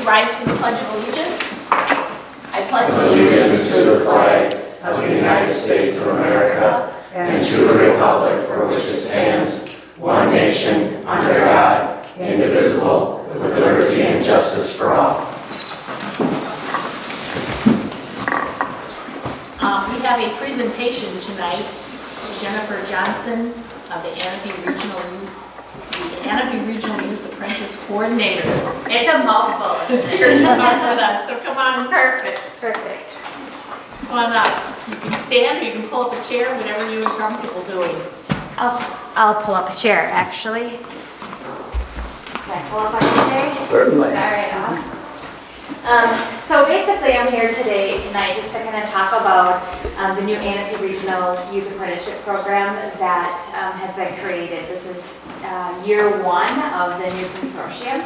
rise for the Pledge of Allegiance. I pledge allegiance to the flag of the United States of America and to the republic for which it stands, one nation, under God, indivisible, with liberty and justice for all. We have a presentation tonight. Jennifer Johnson of the Annaby Regional Youth Apprentice Coordinator. It's a mouthful. Is here to talk with us, so come on. Perfect. Come on up. You can stand or you can pull up a chair, whatever you're comfortable doing. I'll pull up a chair, actually. Can I pull up on your chair? Certainly. All right, awesome. So basically, I'm here tonight just to kind of talk about the new Annaby Regional Youth Apprenticeship Program that has been created. This is year one of the new consortium.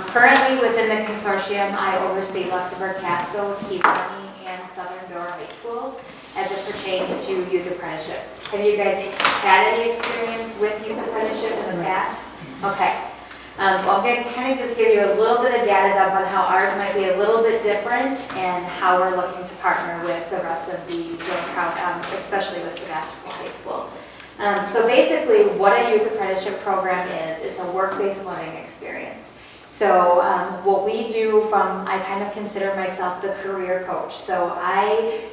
Currently within the consortium, I oversee Luxembourg, Casco, Key County, and Southern Door High Schools as it pertains to youth apprenticeship. Have you guys had any experience with youth apprenticeship in the past? Okay. Well, I'm going to kind of just give you a little bit of data dump on how ours might be a little bit different and how we're looking to partner with the rest of the county, especially with Sevastopol High School. So basically what a youth apprenticeship program is, it's a work-based learning experience. So what we do I kind of consider myself the career coach. So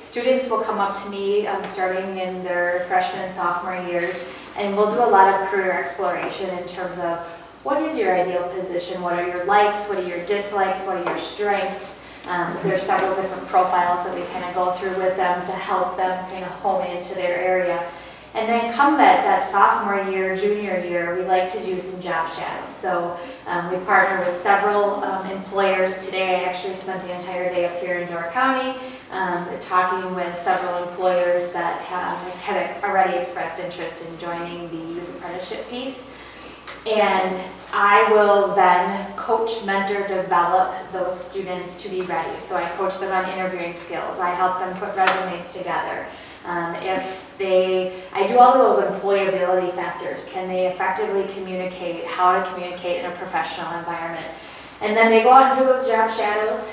students will come up to me starting in their freshman and sophomore years, and we'll do a lot of career exploration in terms of what is your ideal position, what are your likes, what are your dislikes, what are your strengths. There's several different profiles that we kind of go through with them to help them kind of hone into their area. And then come that sophomore year, junior year, we like to do some job shadows. So we partner with several employers. Today I actually spent the entire day up here in Door County talking with several employers that have already expressed interest in joining the youth apprenticeship piece. And I will then coach, mentor, develop those students to be ready. So I coach them on interviewing skills. I help them put resumes together. I do all of those employability factors. Can they effectively communicate, how to communicate in a professional environment? And then they go out and do those job shadows.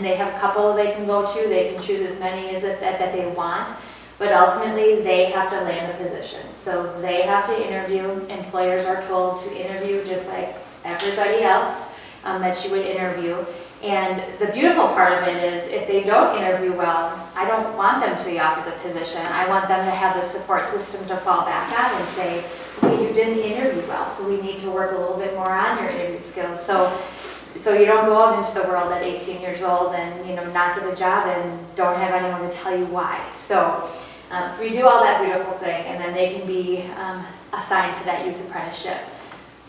They have a couple they can go to. They can choose as many as that they want. But ultimately, they have to land a position. So they have to interview. Employers are told to interview just like everybody else that you would interview. And the beautiful part of it is if they don't interview well, I don't want them to be offered the position. I want them to have the support system to fall back on and say, okay, you didn't interview well, so we need to work a little bit more on your interview skills. So you don't go out into the world at 18 years old and not get a job and don't have anyone to tell you why. So we do all that beautiful thing, and then they can be assigned to that youth apprenticeship.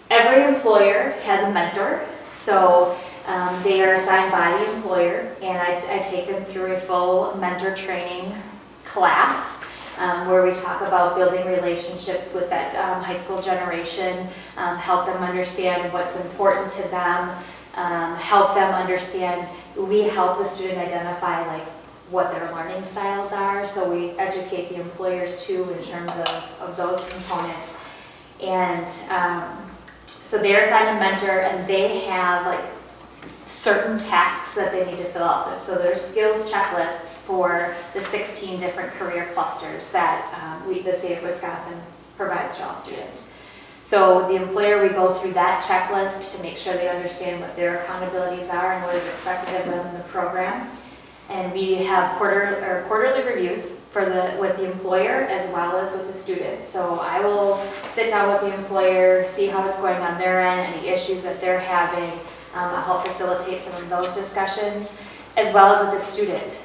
Every employer has a mentor, so they are assigned by the employer, and I take them through a full mentor training class where we talk about building relationships with that high school generation, help them understand what's important to them, help them understand. We help the student identify what their learning styles are, so we educate the employers too in terms of those components. And so they're assigned a mentor, and they have certain tasks that they need to fill out. So there's skills checklists for the 16 different career clusters that the state of Wisconsin provides to all students. So the employer, we go through that checklist to make sure they understand what their accountabilities are and what is expected of them in the program. And we have quarterly reviews with the employer as well as with the student. So I will sit down with the employer, see how it's going on their end, any issues that they're having. I'll help facilitate some of those discussions, as well as with the student.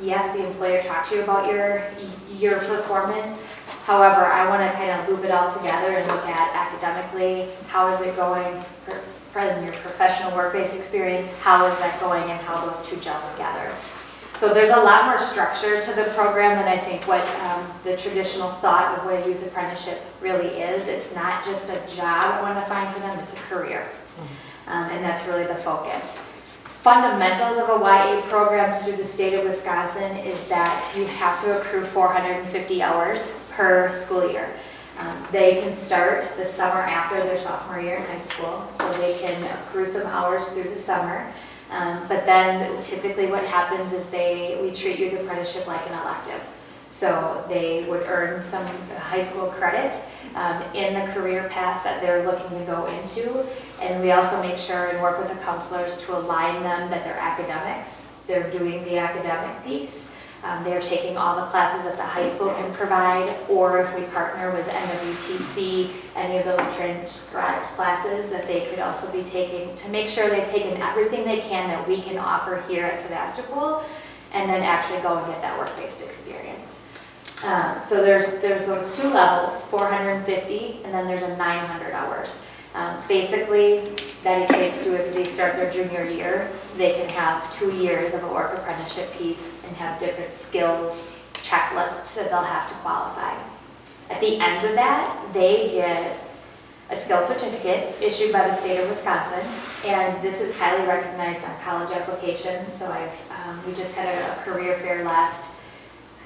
Yes, the employer talks to you about your performance. However, I want to kind of loop it all together and look at academically, how is it going, in your professional work-based experience, how is that going, and how those two gel together. So there's a lot more structure to the program than I think what the traditional thought of what a youth apprenticeship really is. It's not just a job I want to find for them, it's a career. And that's really the focus. Fundamentals of a YA program through the state of Wisconsin is that you have to accrue 450 hours per school year. They can start the summer after their sophomore year in high school, so they can accrue some hours through the summer. But then typically what happens is we treat youth apprenticeship like an elective. So they would earn some high school credit in the career path that they're looking to go into. And we also make sure and work with the counselors to align them that their academics, they're doing the academic piece. They're taking all the classes that the high school can provide, or if we partner with NWTC, any of those transcribed classes that they could also be taking to make sure they've taken everything they can that we can offer here at Sevastopol, and then actually go and get that work-based experience. So there's those two levels, 450, and then there's a 900 hours. Basically, that equates to if they start their junior year, they can have 2 years of a work apprenticeship piece and have different skills, checklists that they'll have to qualify. At the end of that, they get a skills certificate issued by the state of Wisconsin, and this is highly recognized on college applications. So we just had a career fair last,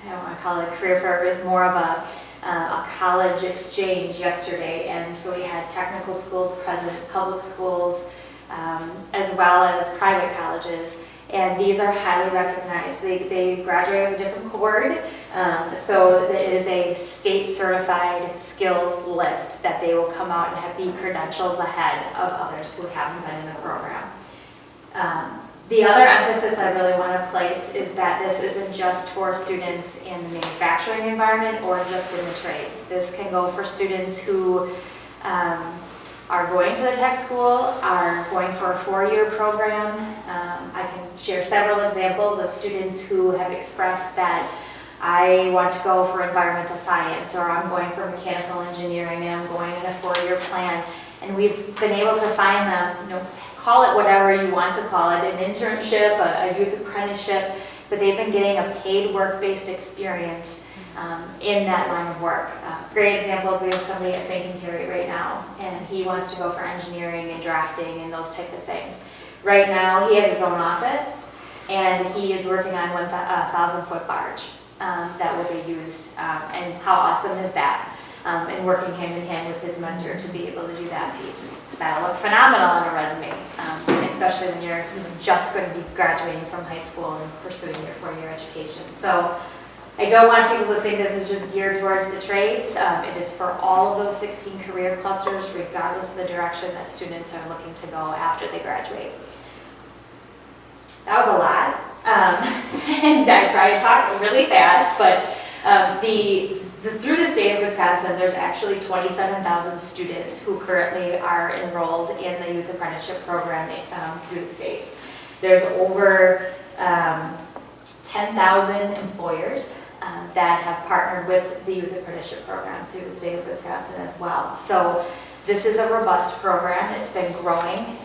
I don't want to call it a career fair, it was more of a college exchange yesterday, and so we had technical schools present, public schools, as well as private colleges, and these are highly recognized. They graduate with a different cohort, so it is a state certified skills list that they will come out and have be credentials ahead of others who haven't been in the program. The other emphasis I really want to place is that this isn't just for students in the manufacturing environment or just in the trades. This can go for students who are going to the tech school, are going for a 4-year program. I can share several examples of students who have expressed that I want to go for environmental science, or I'm going for mechanical engineering and I'm going in a 4-year plan. And we've been able to find them, call it whatever you want to call it, an internship, a youth apprenticeship, but they've been getting a paid work-based experience in that line of work. Great examples, we have somebody at Finkenterry right now, and he wants to go for engineering and drafting and those type of things. Right now, he has his own office, and he is working on a 1,000-foot barge that will be used, and how awesome is that? And working hand in hand with his mentor to be able to do that piece. That'll look phenomenal on a resume, especially when you're just going to be graduating from high school and pursuing your 4-year education. So I don't want people to think this is just geared towards the trades. It is for all of those 16 career clusters, regardless of the direction that students are looking to go after they graduate. That was a lot, and I probably talked really fast, but through the state of Wisconsin, there's actually 27,000 students who currently are enrolled in the youth apprenticeship program through the state. There's over 10,000 employers that have partnered with the youth apprenticeship program through the state of Wisconsin as well. So this is a robust program. It's been growing.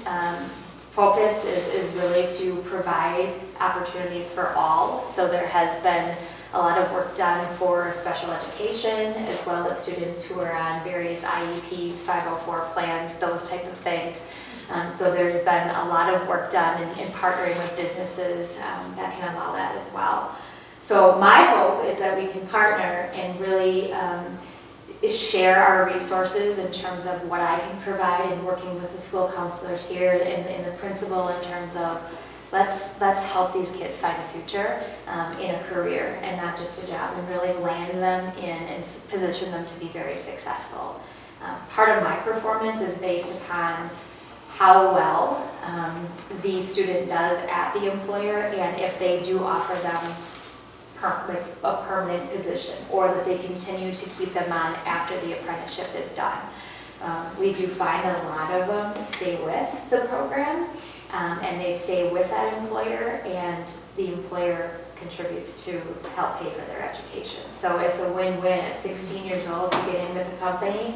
Focus is really to provide opportunities for all. So there has been a lot of work done for special education, as well as students who are on various IEPs, 504 plans, those type of things. So there's been a lot of work done in partnering with businesses that can allow that as well. So my hope is that we can partner and really share our resources in terms of what I can provide, and working with the school counselors here and the principal in terms of let's help these kids find a future in a career and not just a job, and really land them in and position them to be very successful. Part of my performance is based upon how well the student does at the employer, and if they do offer them a permanent position, or that they continue to keep them on after the apprenticeship is done. We do find a lot of them stay with the program, and they stay with that employer, and the employer contributes to help pay for their education. So it's a win-win. At 16 years old, you get in with the company.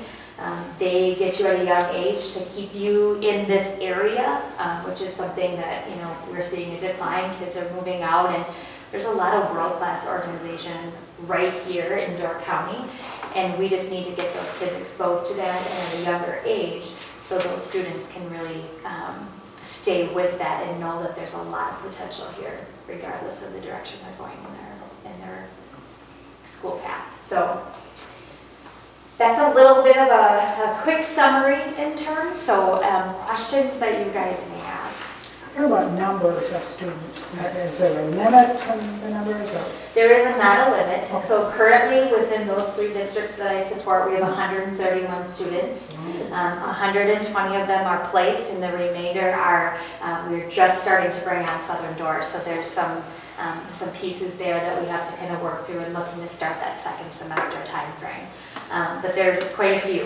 They get you at a young age to keep you in this area, which is something that we're seeing a decline. Kids are moving out, and there's a lot of world-class organizations right here in Door County, and we just need to get those kids exposed to that at a younger age, so those students can really stay with that and know that there's a lot of potential here, regardless of the direction they're going in their school path. So that's a little bit of a quick summary in terms. So questions that you guys may have. What about numbers of students? Is there a limit to the numbers? Or? There is not a limit. So currently, within those 3 districts that I support, we have 131 students. 120 of them are placed, and the remainder are, we're just starting to bring on Southern Doors. So there's some pieces there that we have to kind of work through and looking to start that second semester time frame. But there's quite a few.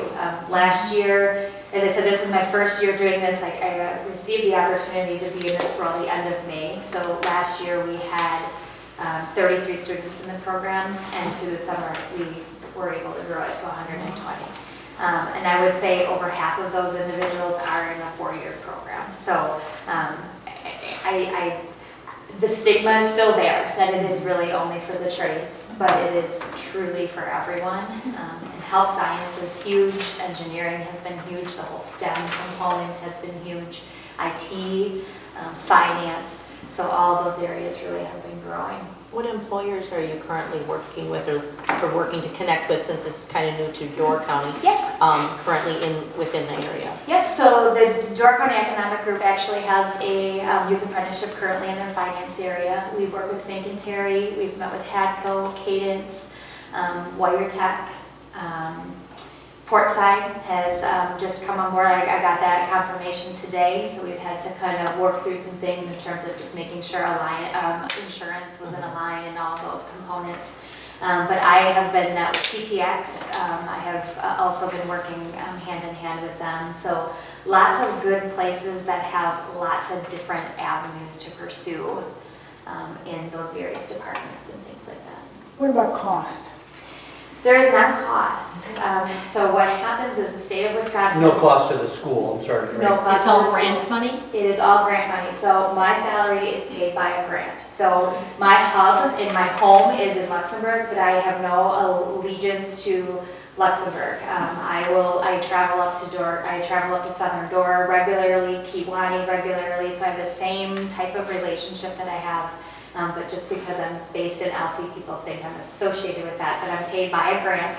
Last year, as I said, this is my first year doing this. I received the opportunity to be in this role the end of May. So last year we had 33 students in the program, and through the summer we were able to grow it to 120. And I would say over half of those individuals are in a 4-year program. So the stigma is still there, that it is really only for the trades, but it is truly for everyone. And health science is huge, engineering has been huge, the whole STEM component has been huge, IT, finance, so all those areas really have been growing. What employers are you currently working with or working to connect with, since this is kind of new to Door County? Yeah. Currently within the area? Yep, so the Door County Economic Group actually has a youth apprenticeship currently in their finance area. We work with Fink and Terry, we've met with Hadco, Cadence, WireTech. Portside has just come on board. I got that confirmation today, so we've had to kind of work through some things in terms of just making sure insurance was in a line and all those components. But I have been with TTX. I have also been working hand in hand with them. So lots of good places that have lots of different avenues to pursue in those various departments and things like that. What about cost? There is not a cost. So what happens is the state of Wisconsin. No cost to the school, I'm sorry. No cost. It's all grant money? It is all grant money. So my salary is paid by a grant. So my hub in my home is in Luxembourg, but I have no allegiance to Luxembourg. I travel up to Southern Door regularly, Kiwani regularly, so I have the same type of relationship that I have. But just because I'm based in LC, people think I'm associated with that, but I'm paid by a grant.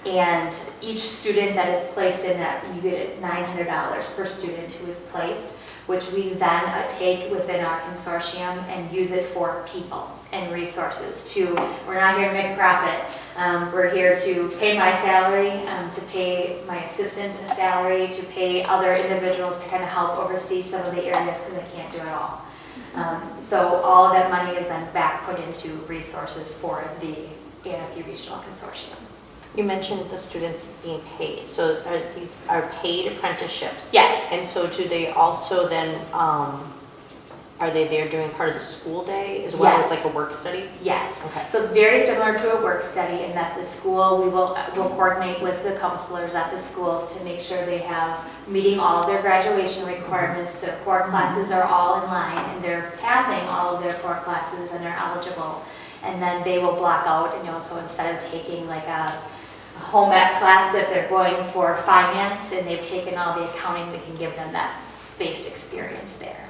And each student that is placed in that, you get $900 per student who is placed, which we then take within our consortium and use it for people and resources. We're not here to make a profit. We're here to pay my salary, to pay my assistant a salary, to pay other individuals to kind of help oversee some of the areas because I can't do it all. So all of that money is then back put into resources for the ANFU Regional Consortium. You mentioned the students being paid. So these are paid apprenticeships? Yes. And so do they also then, are they there during part of the school day as well as like a work study? Yes. Okay. So it's very similar to a work study in that the school, we'll coordinate with the counselors at the schools to make sure they have meeting all of their graduation requirements, their core classes are all in line, and they're passing all of their core classes and are eligible. And then they will block out, so instead of taking like a home ec class, if they're going for finance and they've taken all the accounting, we can give them that based experience there.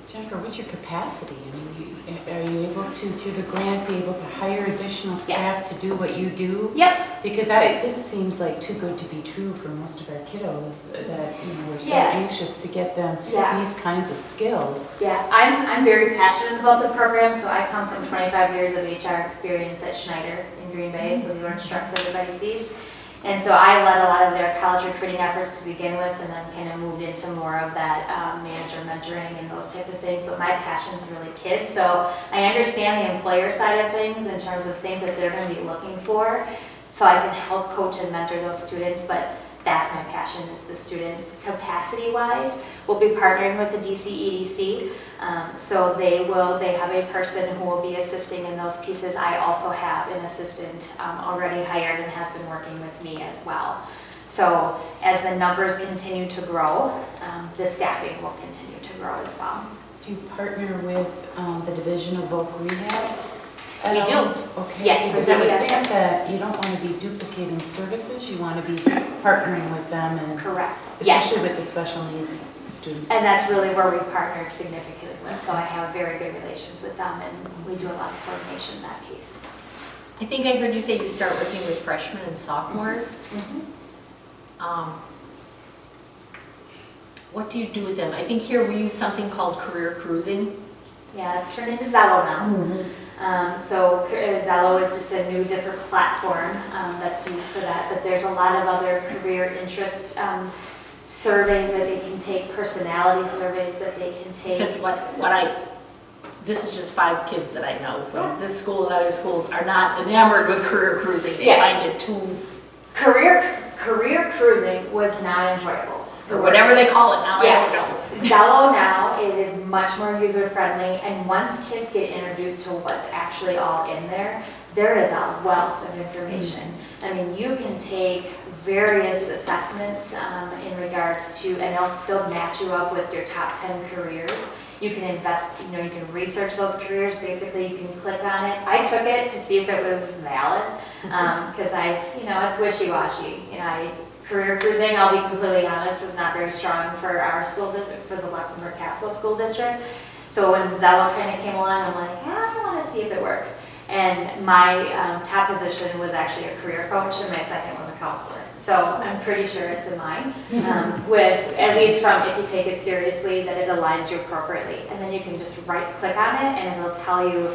Jennifer, what's your capacity? I mean, are you able to, through the grant, be able to hire additional staff to do what you do? Yep. Because this seems like too good to be true for most of our kiddos that, we're so anxious to get them these kinds of skills. Yeah, I'm very passionate about the program, so I come from 25 years of HR experience at Schneider in Green Bay, so the orange trucks everybody sees. And so I led a lot of their college recruiting efforts to begin with, and then kind of moved into more of that manager mentoring and those type of things. But my passion's really kids, so I understand the employer side of things in terms of things that they're going to be looking for, so I can help coach and mentor those students. But that's my passion, is the students. Capacity-wise, we'll be partnering with the DC EDC, so they have a person who will be assisting in those pieces. I also have an assistant already hired and has been working with me as well. So as the numbers continue to grow, the staffing will continue to grow as well. Do you partner with the Division of Voc Rehab? We do. Okay. Yes. Because I would think that you don't want to be duplicating services. You want to be partnering with them, and Correct. especially with the special needs students. And that's really where we partnered significantly with. So I have very good relations with them, and we do a lot of coordination in that piece. I think I heard you say you start working with freshmen and sophomores. what do you do with them? I think here we use something called career cruising. Yeah, it's turned into Zello now. So Zello is just a new, different platform that's used for that. But there's a lot of other career interest surveys that they can take, personality surveys that they can take. Because this is just 5 kids that I know from this school and other schools are not enamored with career cruising. They find it too... Career cruising was not enjoyable. So whatever they call it now, I don't know. Zello now, it is much more user-friendly, and once kids get introduced to what's actually all in there is a wealth of information. I mean, you can take various assessments in regards to, and they'll match you up with your top 10 careers. You can invest, you can research those careers. Basically, you can click on it. I took it to see if it was valid, because it's wishy-washy. Career cruising, I'll be completely honest, was not very strong for our school district, for the Luxembourg-Caswell School District. So when Zello kind of came along, I'm like, I want to see if it works. And my top position was actually a career coach, and my second was a counselor. So I'm pretty sure it's in mine, with at least from, if you take it seriously, that it aligns you appropriately. And then you can just right-click on it, and it'll tell you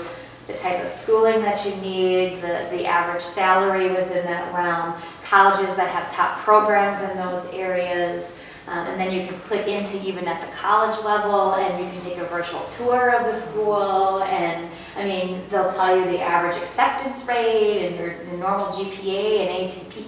the type of schooling that you need, the average salary within that realm, colleges that have top programs in those areas, and then you can click into even at the college level, and you can take a virtual tour of the school, and I mean, they'll tell you the average acceptance rate and the normal GPA and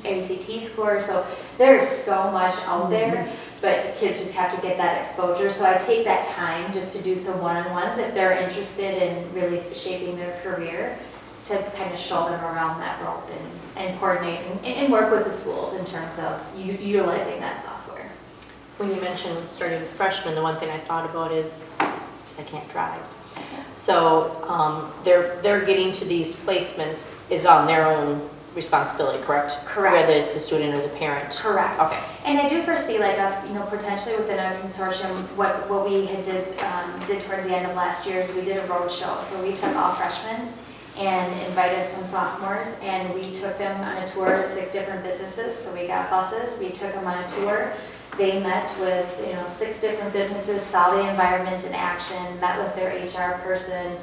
ACT score. So there's so much out there, but kids just have to get that exposure. So I take that time just to do some one-on-ones if they're interested in really shaping their career, to kind of show them around that rope and coordinate and work with the schools in terms of utilizing that software. When you mentioned starting with freshmen, the one thing I thought about is I can't drive. So they're getting to these placements is on their own responsibility, correct? Correct. Whether it's the student or the parent. Correct. Okay. And I do foresee like us, potentially within our consortium, what we had did towards the end of last year is we did a road show. So we took all freshmen and invited some sophomores, and we took them on a tour to 6 different businesses. So we got buses, we took them on a tour. They met with 6 different businesses, saw the environment in action, met with their HR person,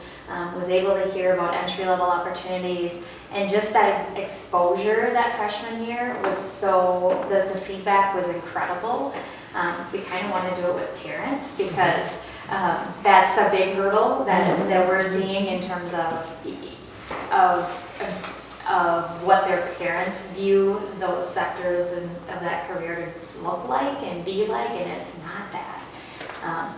was able to hear about entry-level opportunities, and just that exposure that freshman year was the feedback was incredible. We kind of want to do it with parents because that's a big hurdle that we're seeing in terms of what their parents view those sectors of that career to look like and be like, and it's not that.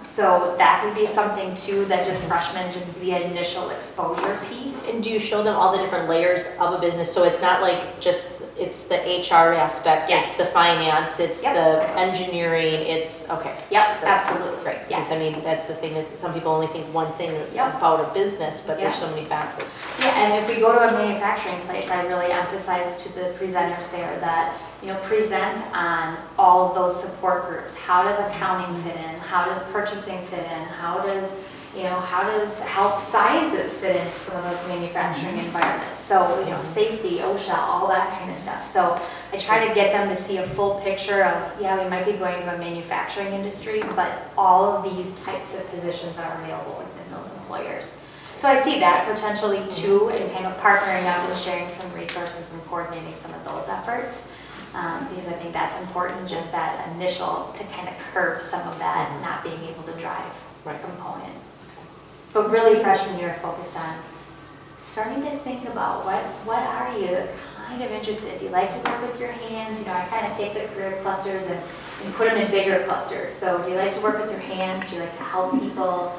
So that could be something too, that just freshmen, just the initial exposure piece. And do you show them all the different layers of a business? So it's not like it's the HR aspect, Yes. it's the finance, it's Yep. the engineering, it's, okay. Yep, Great. absolutely. Great, Yes. because I mean, that's the thing is some people only think one thing Yep. about a business, but there's Yep. so many facets. Yeah, and if we go to a manufacturing place, I really emphasize to the presenters there that, present on all of those support groups. How does accounting fit in? How does purchasing fit in? How does health sciences fit into some of those manufacturing environments? So, safety, OSHA, all that kind of stuff. So I try to get them to see a full picture of, we might be going to a manufacturing industry, but all of these types of positions are available within those employers. So I see that potentially too, and kind of partnering up and sharing some resources and coordinating some of those efforts. Because I think that's important, just that initial, to kind of curb some of that not being able to drive component. But really freshman year focused on starting to think about what are you kind of interested in? Do you like to work with your hands? I kind of take the career clusters and put them in bigger clusters. So do you like to work with your hands? Do you like to help people?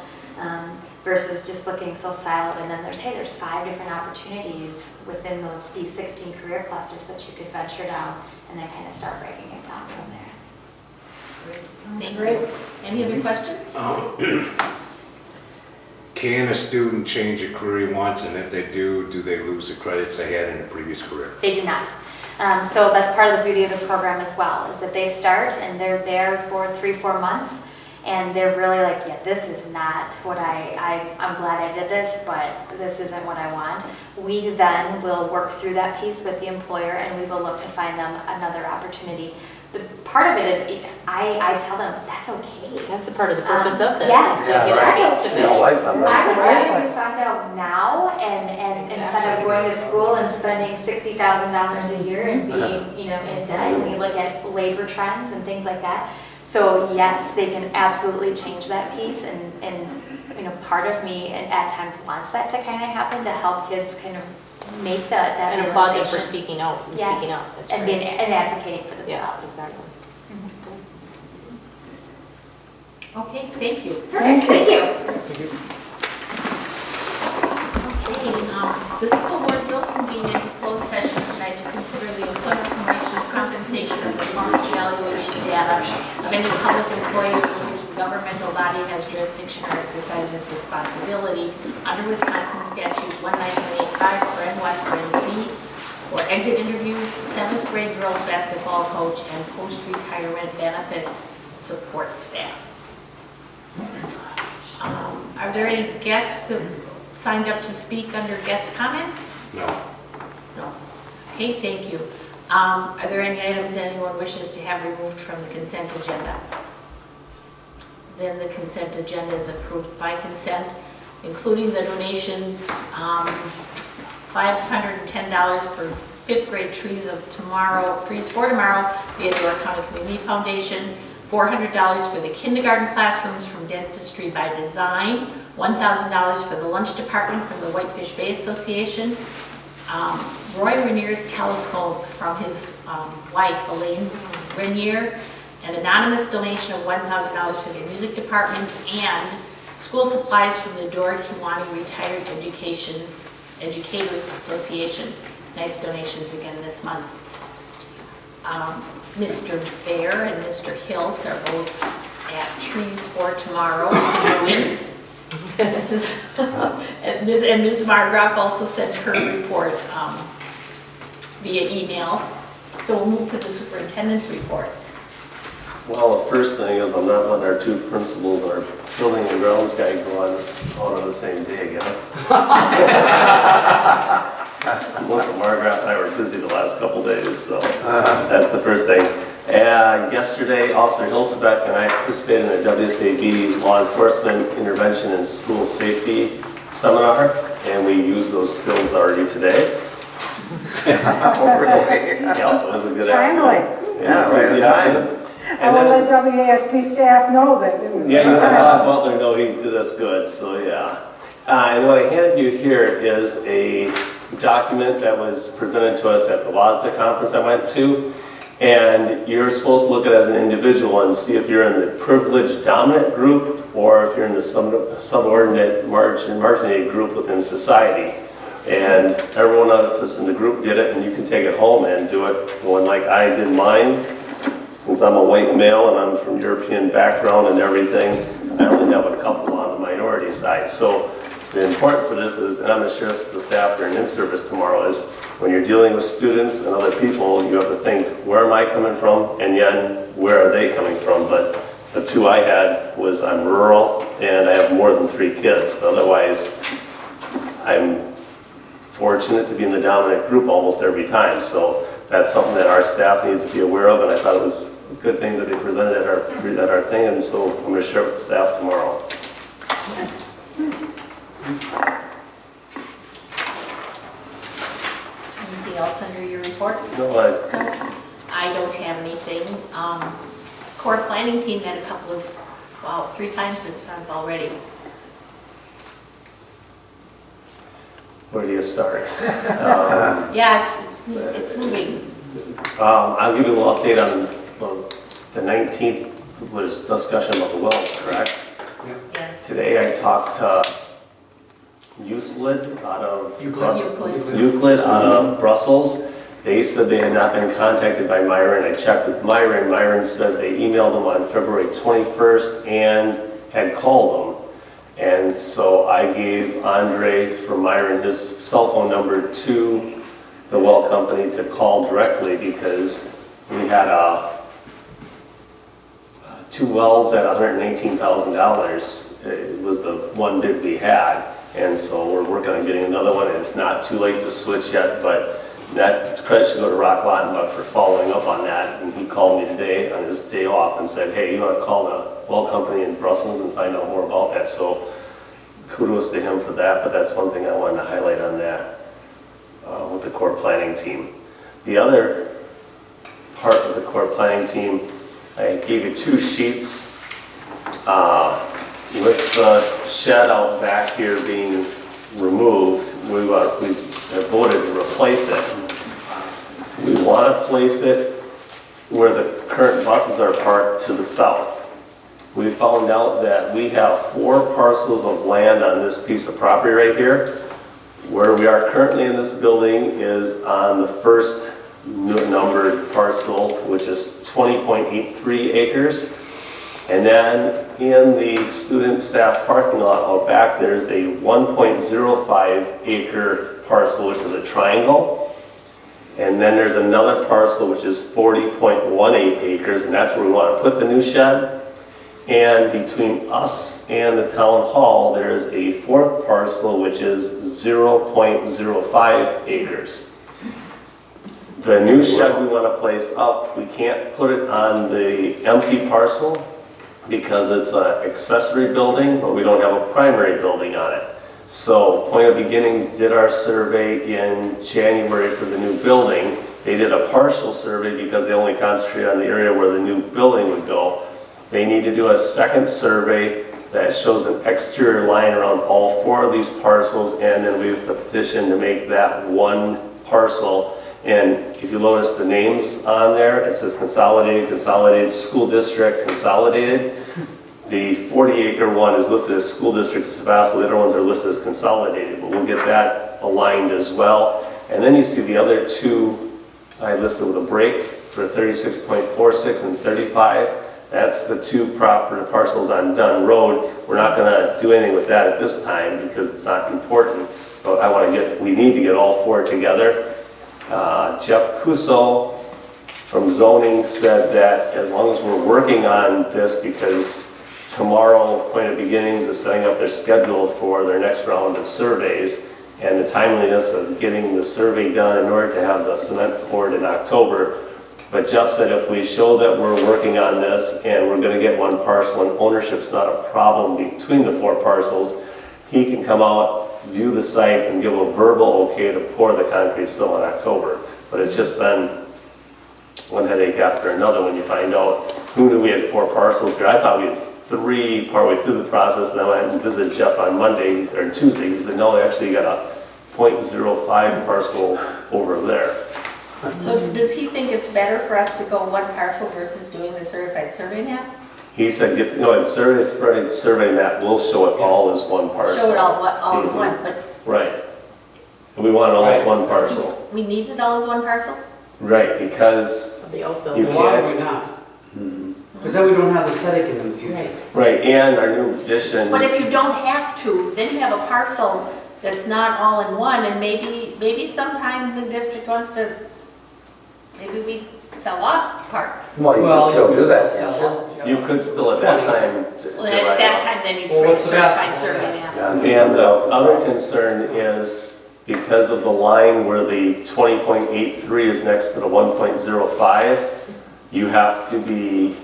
Versus just looking so siloed, and then there's 5 different opportunities within these 16 career clusters that you could venture down, and then kind of start breaking it down from there. Thank you. Any other questions? Can a student change a career once, and if they do they lose the credits they had in the previous career? They do not. So that's part of the beauty of the program as well, is that they start and they're there for 3-4 months, and they're really like, this is not what I'm glad I did this, but this isn't what I want. We then will work through that piece with the employer, and we will look to find them another opportunity. the part of it is, I tell them, that's okay. That's the part of the purpose of this, yes. is to get a right. taste of Yeah, it. life on I would Right. rather you find out now and instead of going to school and spending $60,000 a year and being, you know, in debt, and we look at labor trends and things like that. So yes, they can absolutely change that piece and you know, part of me at times wants that to kind of happen to help kids kind of make that And applaud them for realization. speaking out and Yes, speaking up. That's and great. being and advocating for Yes, themselves. exactly. That's good. Okay, thank you. Perfect, thank you. Okay, the school board will convene into closed session tonight to consider the employment promotion, compensation, and performance evaluation data of any public employee over which the governmental body has jurisdiction or exercises responsibility under Wisconsin statute 19185, C, or exit interviews, 7th grade girls basketball coach, and post-retirement benefits support staff. Are there any guests who signed up to speak under guest comments? No. No. Okay, thank you. Are there any items anyone wishes to have removed from the consent agenda? Then the consent agenda is approved by consent, including the donations, $510 for 5th grade trees for tomorrow via the York County Community Foundation, $400 for the kindergarten classrooms from Dentistry by Design, $1,000 for the lunch department from the Whitefish Bay Association, Roy Rainier's telescope from his wife, Elaine Rainier, an anonymous donation of $1,000 for the music department, and school supplies from the Dora Kiwani Retired Educators Association. Nice donations again this month. Mr. Bear and Mr. Hiltz are both at Trees for Tomorrow. This is, and Ms. Margraf also sent her report via email. So we'll move to the superintendent's report. Well, the first thing is I'm not letting our two principals and our building and grounds guy go on the same day again. Melissa Margraf and I were busy the last couple days, so that's the first thing. Yesterday, Officer Hilsebeck and I participated in a WSAB Law Enforcement Intervention and School Safety Seminar, and we used those skills already today. Really? Yeah, it was a good Timely. afternoon. Yeah, right on time. I will let WASP staff know that it was. Yeah, Bob Butler, no, he did us good, so yeah. And what I handed you here is a document that was presented to us at the WASDA conference I went to. And you're supposed to look at it as an individual and see if you're in the privileged dominant group or if you're in the subordinate marginated group within society. And everyone of us in the group did it, and you can take it home and do it going like I did mine. Since I'm a white male and I'm from European background and everything, I only have a couple on the minority side. So the importance of this is, and I'm going to share this with the staff during in-service tomorrow, is when you're dealing with students and other people, you have to think, where am I coming from? And yet, where are they coming from? But the two I had was I'm rural and I have more than 3 kids. But otherwise, I'm fortunate to be in the dominant group almost every time. So that's something that our staff needs to be aware of, and I thought it was a good thing that they presented at our thing, and so I'm going to share it with the staff tomorrow. Anything else under your report? No, I don't have anything. Core planning team had a couple of, 3 times this month already. where do you start? Yeah, it's moving. I'll give you a little update on the 19th was discussion about the wells, correct? Yes. Today I talked to Euclid out of Euclid. out of Brussels. They said they had not been contacted by Myron. I checked with Myron. Myron said they emailed them on February 21st and had called them. And so I gave Andre from Myron his cell phone number to the well company to call directly because we had 2 wells at $118,000. It was the one bid we had. And so we're working on getting another one. It's not too late to switch yet, but That credit should go to Rock Lottenbuck for following up on that. And he called me today on his day off and said, hey, you want to call the well company in Brussels and find out more about that. So kudos to him for that, but that's one thing I wanted to highlight on that with the core planning team. The other part of the core planning team, I gave you 2 sheets with the shed out back here being removed. We have voted to replace it. We want to place it where the current buses are parked to the south. We found out that we have 4 parcels of land on this piece of property right here. Where we are currently in this building is on the first numbered parcel, which is 20.83 acres. And then in the student staff parking lot out back, there's a 1.05 acre parcel, which is a triangle. And then there's another parcel, which is 40.18 acres, and that's where we want to put the new shed. And between us and the town hall, there's a 4th parcel, which is 0.05 acres. The new shed we want to place up, we can't put it on the empty parcel because it's an accessory building, but we don't have a primary building on it. So Point of Beginnings did our survey in January for the new building. They did a partial survey because they only concentrated on the area where the new building would go. They need to do a second survey that shows an exterior line around all 4 of these parcels, and then we have to petition to make that one parcel. And if you notice the names on there, it says consolidated, consolidated, school district, consolidated. The 40-acre one is listed as school district of Sevastopol. The other ones are listed as consolidated, but we'll get that aligned as well. And then you see the other 2 I listed with a break for 36.46 and 35. That's the 2 proper parcels on Dunn Road. We're not going to do anything with that at this time because it's not important. But we need to get all 4 together. Jeff Cuso from zoning said that as long as we're working on this, because tomorrow Point of Beginnings is setting up their schedule for their next round of surveys, and the timeliness of getting the survey done in order to have the cement poured in October. But Jeff said if we show that we're working on this and we're going to get one parcel and ownership's not a problem between the 4 parcels, he can come out, view the site, and give a verbal okay to pour the concrete still in October. But it's just been one headache after another when you find out. Who knew we had 4 parcels here? I thought we had 3 partway through the process, and then I went and visited Jeff on Monday or Tuesday. He said, no, actually you got a 0.05 parcel over there. So does he think it's better for us to go one parcel versus doing the certified survey map? He said, the survey map will show it all as one parcel. Show it all as one, but Right. And we want it all as one parcel. we need it all as one parcel? Right, because The old you building. Why can't, would we not? Because then we don't have this headache in the future. Right. right, and our new addition, But if you don't have to, then you have a parcel that's not all in one, and maybe sometime the district wants to, maybe we sell off part. Well, you can still do that, can't you? you could still at that time. Well, at that time, then you Well, create what's the certified best? survey map. And the other concern is because of the line where the 20.83 is next to the 1.05, you have to be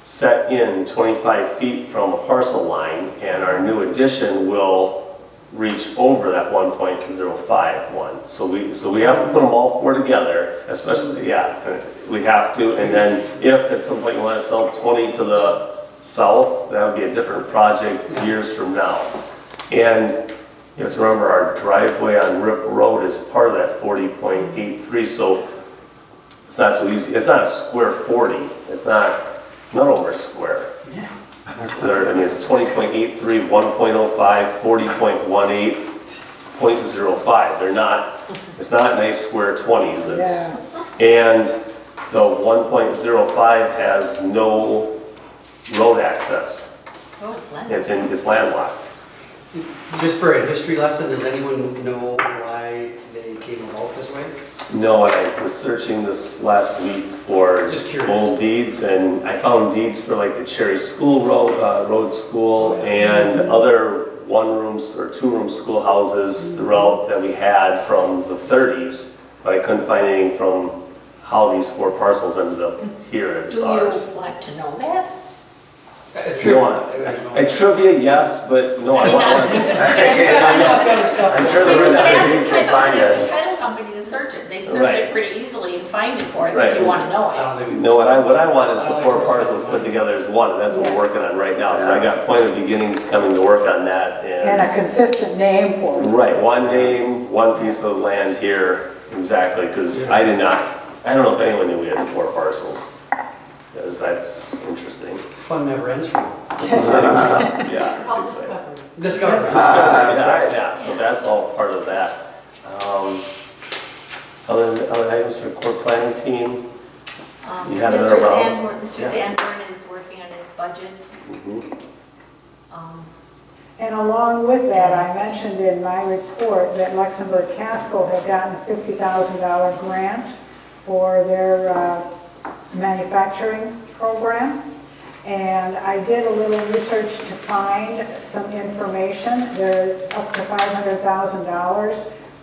set in 25 feet from a parcel line, and our new addition will reach over that 1.05 one. So we have to put them all 4 together, especially, we have to. And then if at some point you want to sell 20 to the south, that would be a different project years from now. And you have to remember our driveway on Rip Road is part of that 40.83, so it's not so easy. It's not a square 40. It's not over a square. I mean, it's 20.83, 1.05, 40.18, 0.05. They're not, it's not nice square 20s. And the 1.05 has no road access. Oh, It's landlocked. Just for a history lesson, does anyone know why they came about this way? No, and I was searching this last week for Just curious. old deeds, and I found deeds for like the Cherry School Road School and other 1-room or 2-room schoolhouses throughout that we had from the 30s. but I couldn't find anything from how these 4 parcels ended up here as Do ours. you want to know that? A trivia, yes, but no, I want. I'm sure the rest of the team can find Ask it. the title company to search it. They search Right. it pretty easily and find it for us if Right. you want to know I it. don't think we- No, what I want is the 4 parcels put together as one, and that's what we're working on right now. So I got Point of Beginnings coming to work on that, And a consistent name for it. right, one name, one piece of land here, exactly, because I don't know if anyone knew we had 4 parcels. Because that's interesting. Fun never ends for you. It's exciting stuff, yeah. It's called exciting. discovery. Discovery. That's Yeah, right. yeah, so that's all part of that. Other items for core planning team? You had another round? Mr. Yeah. Sanborn is working on his budget. Mhm. And along with that, I mentioned in my report that Luxembourg Casco had gotten a $50,000 grant for their manufacturing program. And I did a little research to find some information. They're up to $500,000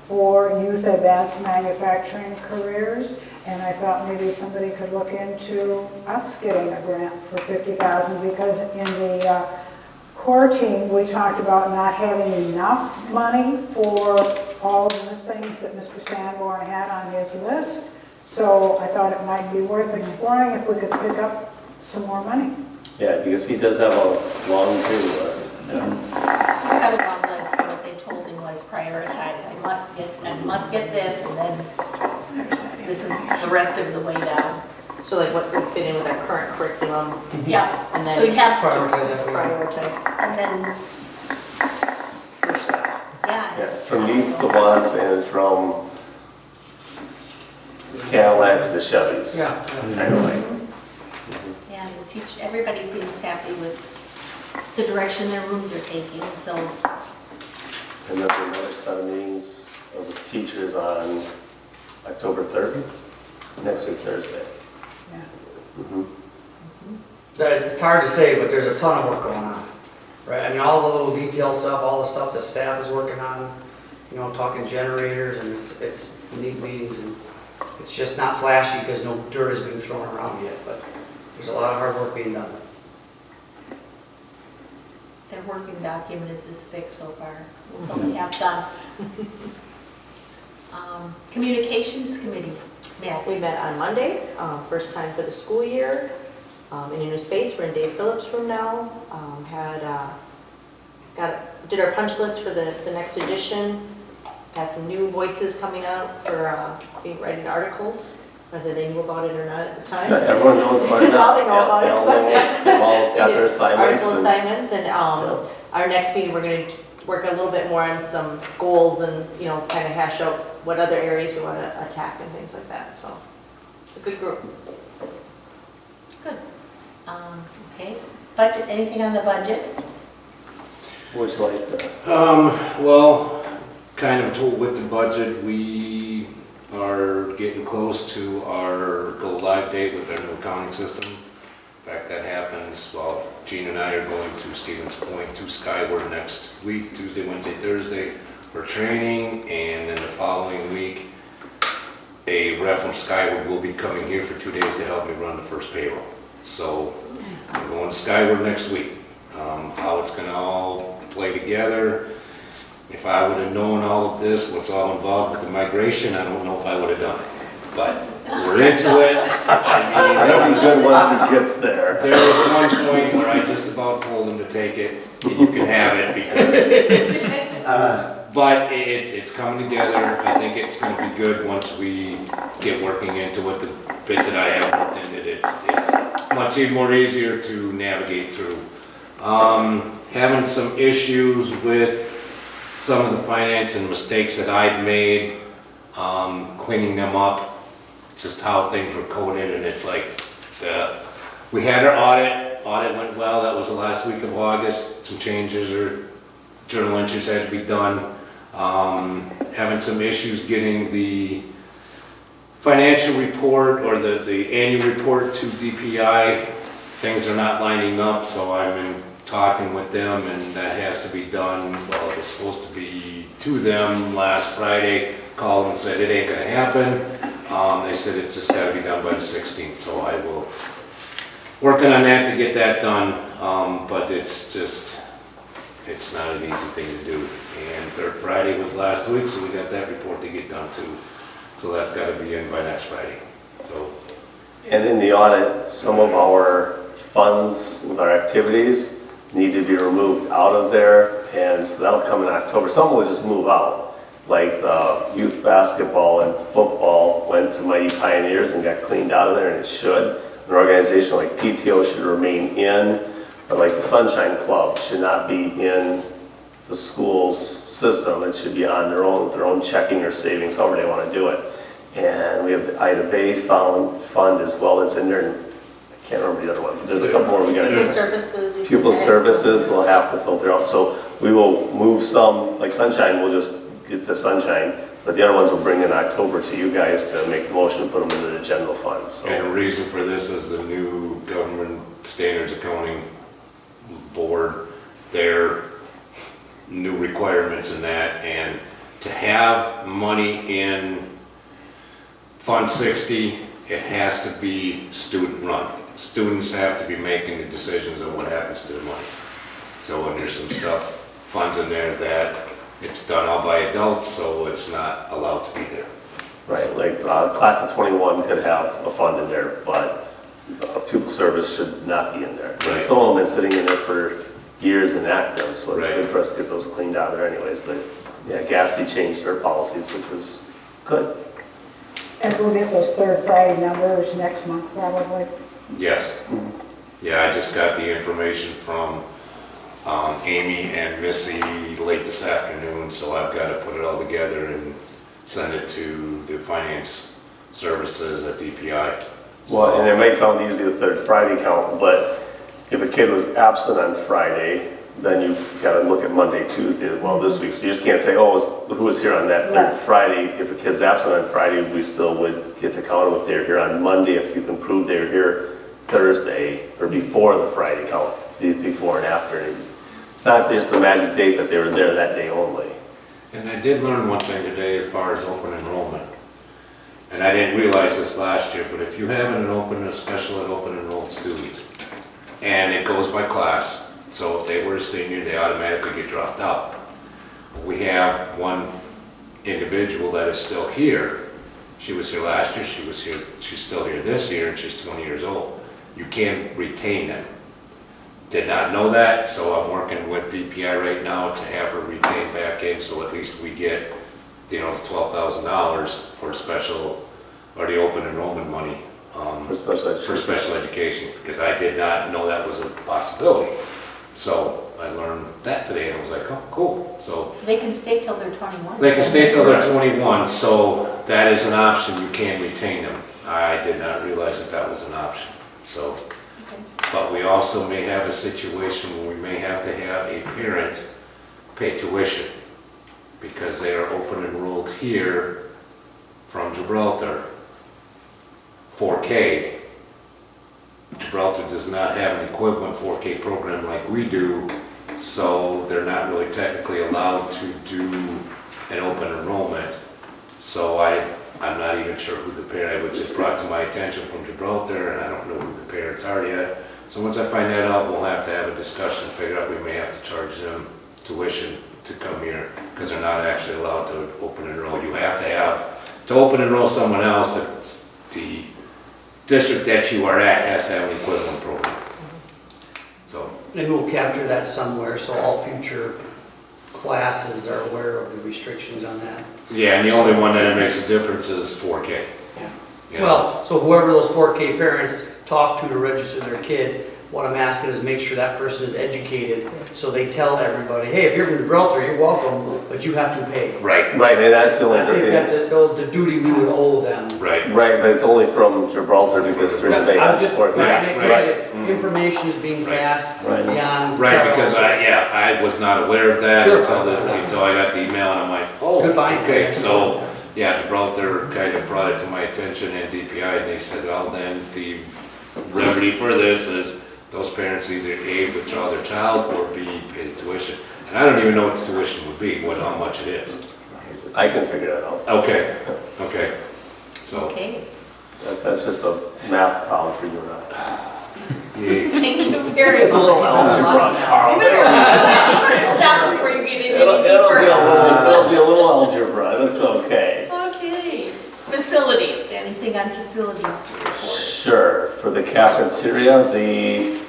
for youth advanced manufacturing careers. And I thought maybe somebody could look into us getting a grant for $50,000 because in the core team, we talked about not having enough money for all of the things that Mr. Sanborn had on his list. So I thought it might be worth exploring if we could pick up some more money. Yeah, because he does have a long to-do list. He's got a long list, so what they told him was prioritize. I must get this, and then this is the rest of the way down. So like what would fit in with our current curriculum, Yeah, and so you then have, Prioritize that. prioritize. and then, Yeah, yeah. from needs to wants and from Cadillacs to Chevys. Yeah. Kind of like. Yeah, the teach, everybody seems happy with the direction their rooms are taking, so And then there's another set of meetings of the teachers on October 3rd, next week, Thursday. Mhm. It's hard to say, but there's a ton of work going on, right? I mean, all the little detail stuff, all the stuff that staff is working on, you know, talking generators, and it's neat meetings, and it's just not flashy because no dirt is being thrown around yet, but there's a lot of hard work being done. their working document is this thick so far. It's only half done. Communications committee met. We met on Monday, first time for the school year, in a new space. We're in Dave Phillips' room now. Did our punch list for the next edition. Had some new voices coming out for writing articles, whether they knew about it or not at the time. Yeah, everyone knows about it Now now. they know Yeah, about they it. all know. They've all got their assignments. Article and- assignments, and our next meeting, we're going to work a little bit more on some goals and, you know, kind of hash out what other areas we want to attack and things like that, so it's a good group. Good. Okay, budget, anything on the budget? Would you like to? Well, kind of with the budget, we are getting close to our go live date with our new accounting system. In fact, that happens, well, Gene and I are going to Stevens Point to Skyward next week, Tuesday, Wednesday, Thursday, for training, and then the following week, a rep from Skyward will be coming here for 2 days to help me run the first payroll. So I'm going to Skyward next week. How it's gonna all play together. If I would have known all of this, what's all involved with the migration, I don't know if I would have done it. But we're into it. I It'll mean, be good once he gets there. there was one point where I just about told him to take it, and you can have it because, but it's coming together. I think it's gonna be good once we get working into it. The bit that I have worked in it, it's much more easier to navigate through. Having some issues with some of the finance and mistakes that I'd made, cleaning them up, just how things were coded, and it's like, we had our audit went well, that was the last week of August, some changes or journal entries had to be done. Having some issues getting the financial report or the annual report to DPI, things are not lining up, so I'm in talking with them, and that has to be done, well, it was supposed to be to them last Friday, called and said it ain't gonna happen. They said it's just gotta be done by the 16th, so I will, working on that to get that done, but it's not an easy thing to do. And third Friday was last week, so we got that report to get done too. So that's gotta be in by next Friday, so. And in the audit, some of our funds with our activities need to be removed out of there, and so that'll come in October. Some will just move out, like youth basketball and football went to Mighty Pioneers and got cleaned out of there, and it should. An organization like PTO should remain in, but like the Sunshine Club should not be in the school's system. It should be on their own checking or savings, however they want to do it. And we have the Ida Bay fund as well that's in there. And I can't remember the other one, but there's a couple more we got. Pupil services. you Pupil said. services will have to filter out. So we will move some, like Sunshine, we'll just get to Sunshine, but the other ones will bring in October to you guys to make the motion to put them into the general fund. So. And the reason for this is the new government standards accounting board, their new requirements in that, and to have money in Fund 60, it has to be student run. Students have to be making the decisions on what happens to the money. So when there's some stuff, funds in there that it's done all by adults, so it's not allowed to be there. Right, like class of 21 could have a fund in there, but pupil service should not be in there. Right. Some of them have been sitting in there for years inactive, so it's Right. good for us to get those cleaned out of there anyways. But yeah, Gatsby changed their policies, which was good. And we'll get those third Friday numbers next month probably. Yes. Yeah, I just got the information from Amy and Missy late this afternoon, so I've got to put it all together and send it to the finance services at DPI. Well, and it might sound easy, the third Friday count, but if a kid was absent on Friday, then you've got to look at Monday, Tuesday, well, this week. So you just can't say, oh, who was here on that third Right. Friday? If a kid's absent on Friday, we still would get to count them if they're here on Monday, if you can prove they were here Thursday or before the Friday count, before and after. It's not just the magic date that they were there that day only. And I did learn one thing today as far as open enrollment. And I didn't realize this last year, but if you have a special ed open enrolled student, and it goes by class, so if they were a senior, they automatically get dropped out. We have one individual that is still here. She was here last year, she's still here this year, and she's 20 years old. You can't retain them. Did not know that, so I'm working with DPI right now to have her retained back in, so at least we get, the $12,000 for special, or the open enrollment money. For special education. For special education, because I did not know that was a possibility. So I learned that today, and I was like, oh, cool. So They can stay till they're 21. they can stay till they're 21, so that is an option, you can retain them. I did not realize that that was an option, so. But we also may have a situation where we may have to have a parent pay tuition because they are open enrolled here from Gibraltar, 4K. Gibraltar does not have an equivalent 4K program like we do, so they're not really technically allowed to do an open enrollment. So I'm not even sure who the parent, which is brought to my attention from Gibraltar, and I don't know who the parents are yet. So once I find that out, we'll have to have a discussion, figure out we may have to charge them tuition to come here, because they're not actually allowed to open enroll. You have to open enroll someone else, the district that you are at has to have an equivalent program. So. Maybe we'll capture that somewhere, so all future classes are aware of the restrictions on that. Yeah, and the only one that it makes a difference is 4K. Yeah. Well, so whoever those 4K parents talk to register their kid, what I'm asking is make sure that person is educated, so they tell everybody, hey, if you're from Gibraltar, you're welcome, but you have to pay. Right, Right, and that's the only. I think that's the duty we would owe them. right. Right, but it's only from Gibraltar because there's a. I was just trying to make sure right. that information is being Right. passed Right. beyond. Right, because I was not aware of that Sure. until I got the email, and I'm like, oh, Good find. okay, so, yeah, Gibraltar kind of brought it to my attention and DPI, and they said, well, then the remedy for this is those parents either A, withdraw their child, or B, pay the tuition. And I don't even know what the tuition would be, how much it is. I can figure that out. Okay, okay. So, Okay, That's just a math problem for you and I. yeah, thank you very much. It's a little algebra, Carl. You better stop before you get into It'll any be a deeper. little algebra, that's okay. Okay, facilities, anything on facilities to report? Sure, for the cafeteria, the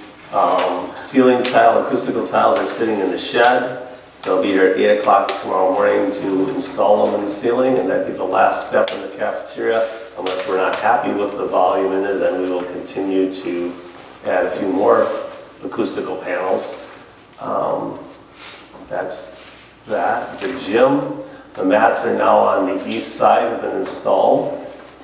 ceiling tile, acoustical tiles are sitting in the shed. They'll be here at 8 o'clock tomorrow morning to install them in the ceiling, and that'd be the last step in the cafeteria. Unless we're not happy with the volume in it, then we will continue to add a few more acoustical panels. That's that. The gym, the mats are now on the east side, have been installed.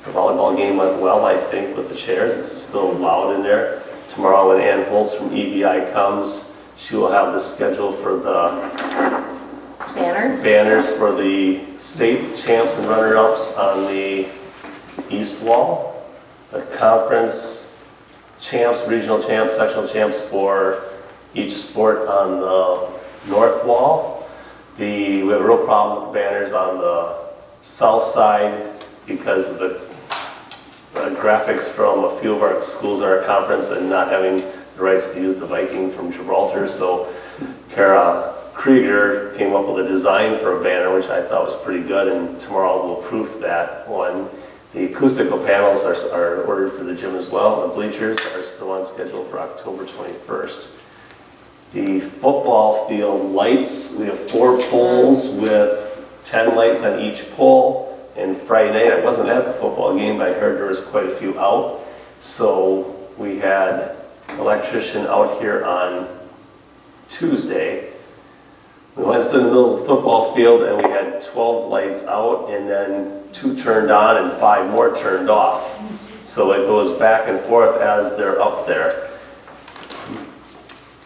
The volleyball game went well, I think, with the chairs. It's still loud in there. Tomorrow when Ann Holtz from EBI comes, she will have the schedule for the banners for the state champs and runner-ups on the east wall. The conference champs, regional champs, sectional champs for each sport on the north wall. We have a real problem with the banners on the south side because of the graphics from a few of our schools in our conference and not having the rights to use the Viking from Gibraltar. So Kara Krieger came up with a design for a banner, which I thought was pretty good, and tomorrow we'll proof that one. The acoustical panels are ordered for the gym as well. The bleachers are still on schedule for October 21st. The football field lights, we have 4 poles with 10 lights on each pole. And Friday night, I wasn't at the football game, but I heard there was quite a few out. So we had an electrician out here on Tuesday. We went to the middle of the football field and we had 12 lights out and then 2 turned on and 5 more turned off. So it goes back and forth as they're up there.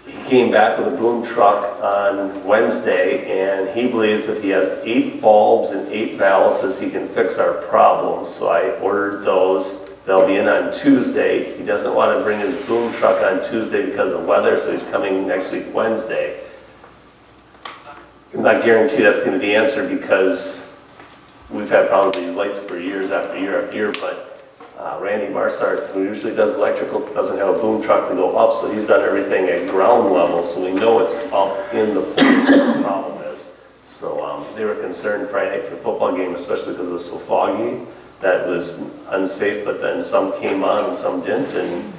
He came back with a boom truck on Wednesday and he believes if he has 8 bulbs and 8 balances, he can fix our problem. So I ordered those. They'll be in on Tuesday. He doesn't want to bring his boom truck on Tuesday because of weather, so he's coming next week Wednesday. I'm not guaranteed that's going to be the answer because we've had problems with these lights for years after year after year, but Randy Marsart, who usually does electrical, doesn't have a boom truck to go up, so he's done everything at ground level, so we know it's up in the point where the problem is. So they were concerned Friday night for the football game, especially because it was so foggy, that it was unsafe, but then some came on and some didn't, and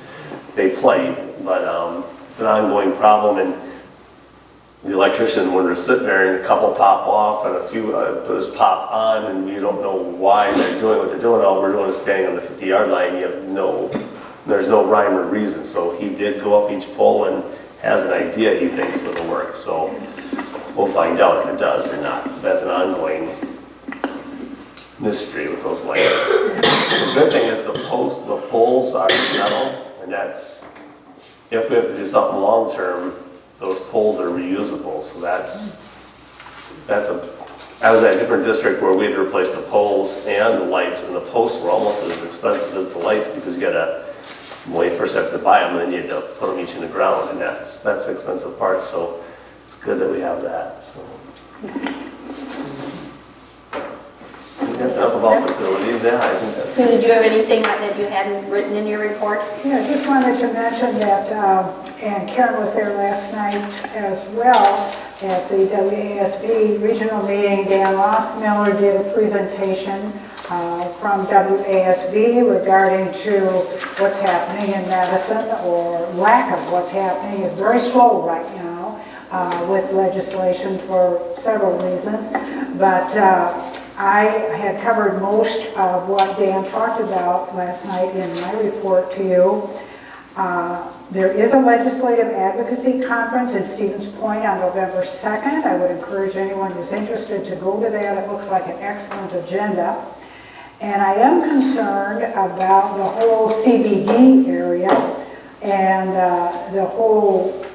they played. But it's an ongoing problem, and the electrician, when we're sitting there and a couple pop off and a few just pop on and you don't know why they're doing what they're doing, all we're doing is standing on the 50-yard line, there's no rhyme or reason. So he did go up each pole and has an idea he thinks it'll work. So we'll find out if it does or not. That's an ongoing mystery with those lights. The good thing is the poles are metal, and that's, if we have to do something long-term, those poles are reusable, so I was at a different district where we had to replace the poles and the lights, and the posts were almost as expensive as the lights because you first have to buy them, and then you had to put them each in the ground, and that's the expensive part, so it's good that we have that, so. I think that's enough about facilities, yeah, I think that's. So did you have anything that you hadn't written in your report? Yeah, just wanted to mention that, and Karen was there last night as well at the WASB regional meeting. Dan Rossmiller did a presentation from WASB regarding to what's happening in Madison, or lack of what's happening. It's very slow right now with legislation for several reasons, but I had covered most of what Dan talked about last night in my report to you. There is a legislative advocacy conference in Stevens Point on November 2nd. I would encourage anyone who's interested to go to that. It looks like an excellent agenda. And I am concerned about the whole CBD area and the whole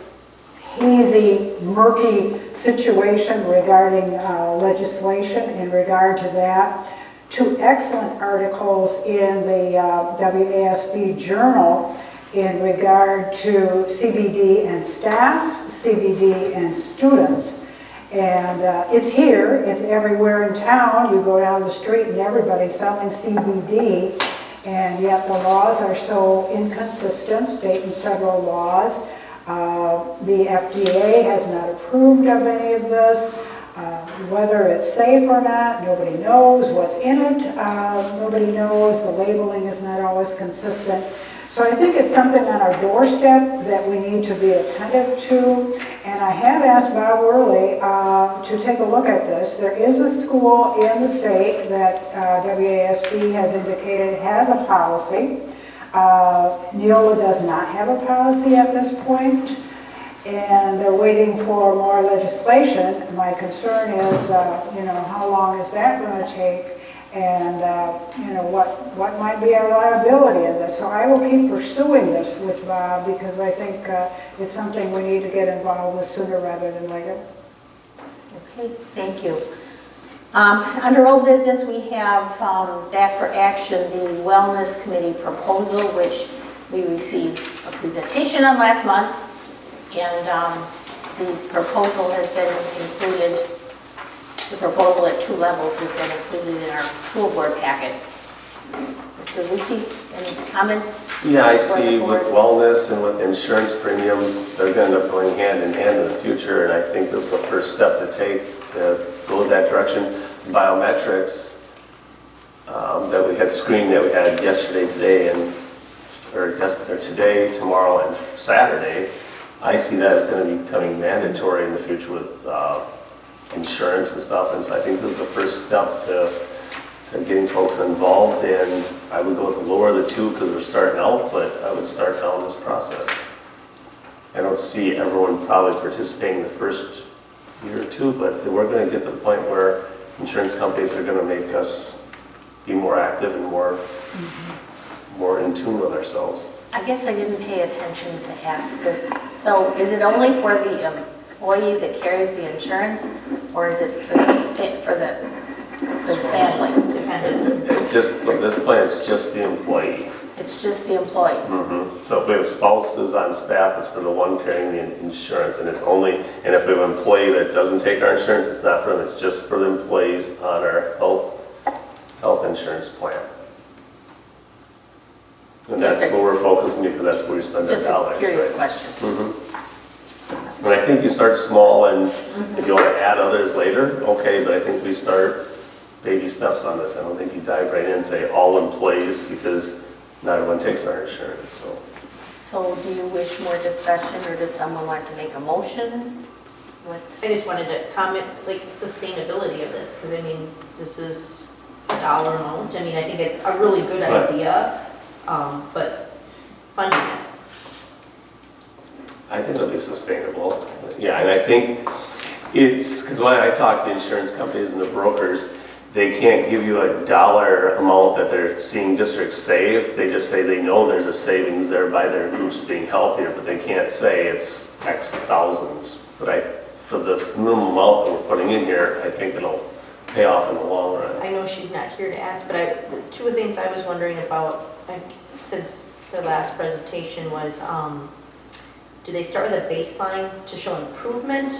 hazy, murky situation regarding legislation in regard to that. 2 excellent articles in the WASB Journal, in regard to CBD and staff, CBD and students. And it's here, it's everywhere in town. You go down the street and everybody's selling CBD, and yet the laws are so inconsistent, state and federal laws. The FDA has not approved of any of this. Whether it's safe or not, nobody knows. What's in it, nobody knows. The labeling is not always consistent. So I think it's something on our doorstep that we need to be attentive to. And I have asked Bob Worley to take a look at this. There is a school in the state that WASB has indicated has a policy. Neola does not have a policy at this point, and they're waiting for more legislation. My concern is, how long is that going to take? And, what might be our liability in this? So I will keep pursuing this with Bob, because I think it's something we need to get involved with sooner rather than later. Okay, thank you. Under old business, we have back for action the Wellness Committee proposal, which we received a presentation on last month, and the proposal has been included. The proposal at 2 levels has been included in our school board packet. Mr. Lucci, any comments? Yeah, I see with wellness and with insurance premiums, they're going to end up going hand in hand in the future, and I think this is the first step to take to go that direction. Biometrics that we had screened that we had yesterday, today, or today, tomorrow, and Saturday, I see that as going to be becoming mandatory in the future with insurance and stuff, and so I think this is the first step to getting folks involved, and I would go with the lower of the 2 because we're starting out, but I would start down this process. I don't see everyone probably participating the first year or 2, but we're going to get to the point where insurance companies are going to make us be more active and more in tune with ourselves. I guess I didn't pay attention to ask this. So is it only for the employee that carries the insurance, or is it for the family? Dependent. This plan is just the employee. It's just the employee. So if we have spouses on staff, it's for the one carrying the insurance, and it's only, and if we have an employee that doesn't take our insurance, it's not for them, it's just for the employees on our health insurance plan. And that's where we're focusing, because that's where we spend our dollars. Just a curious right? question. And I think you start small, and if you want to add others later, okay, but I think we start baby steps on this. I don't think you dive right in and say all employees, because not everyone takes our insurance, So do you wish more discussion, or does someone want to make a motion? I just wanted to comment, like, sustainability of this, because I mean, this is a dollar amount. I mean, I think it's a really good idea, but funding it. I think it'll be sustainable. Yeah, and I think it's, because when I talk to insurance companies and the brokers, they can't give you a dollar amount that they're seeing districts save. They just say they know there's a savings there by their groups being healthier, but they can't say it's X thousands. But for this minimum amount that we're putting in here, I think it'll pay off in the long run. I know she's not here to ask, but 2 things I was wondering about since the last presentation was, do they start with a baseline to show improvement?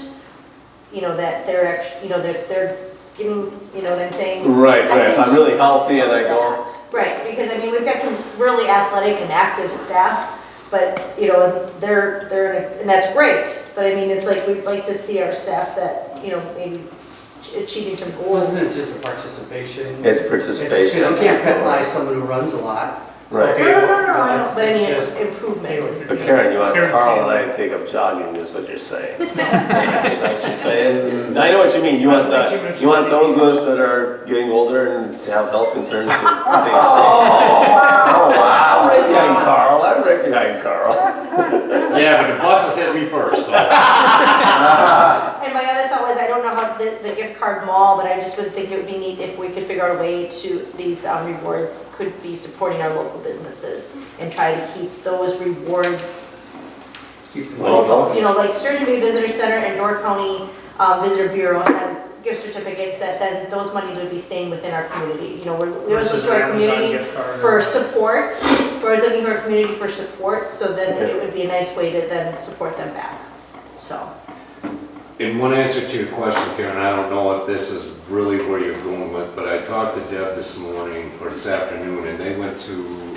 That they're actually, that they're getting, you know what I'm saying? Right. If I'm really healthy and I go. Right, because I mean, we've got some really athletic and active staff, but, they're and that's great. But I mean, it's like, we'd like to see our staff that, maybe achieving some goals. Wasn't it just a participation? It's participation. You can't penalize someone who runs a lot. Right. Okay, No, but I mean, it's just- improvement. But Karen, you want Carl and I to take up jogging is what you're saying. Is that what you're saying? I know what you mean. You want those of us that are getting older and to have health concerns to stay in shape. Oh, wow. I'm right behind Carl. I'm right behind Carl. Yeah, but the buses hit me first, so. And my other thought was, I don't know how the gift card mall, but I just would think it would be neat if we could figure out a way to, these rewards could be supporting our local businesses and try to keep those rewards local. Like Sturgeon Bay Visitor Center and Door County Visitor Bureau has gift certificates, that then those monies would be staying within our community. You know, we always look Versus to our an Amazon community gift card. for support. We're always looking for our community for support, so then it would be a nice way to then support them back, so. In one answer to your question, Karen, I don't know if this is really where you're going with, but I talked to Deb this morning, or this afternoon, and they went to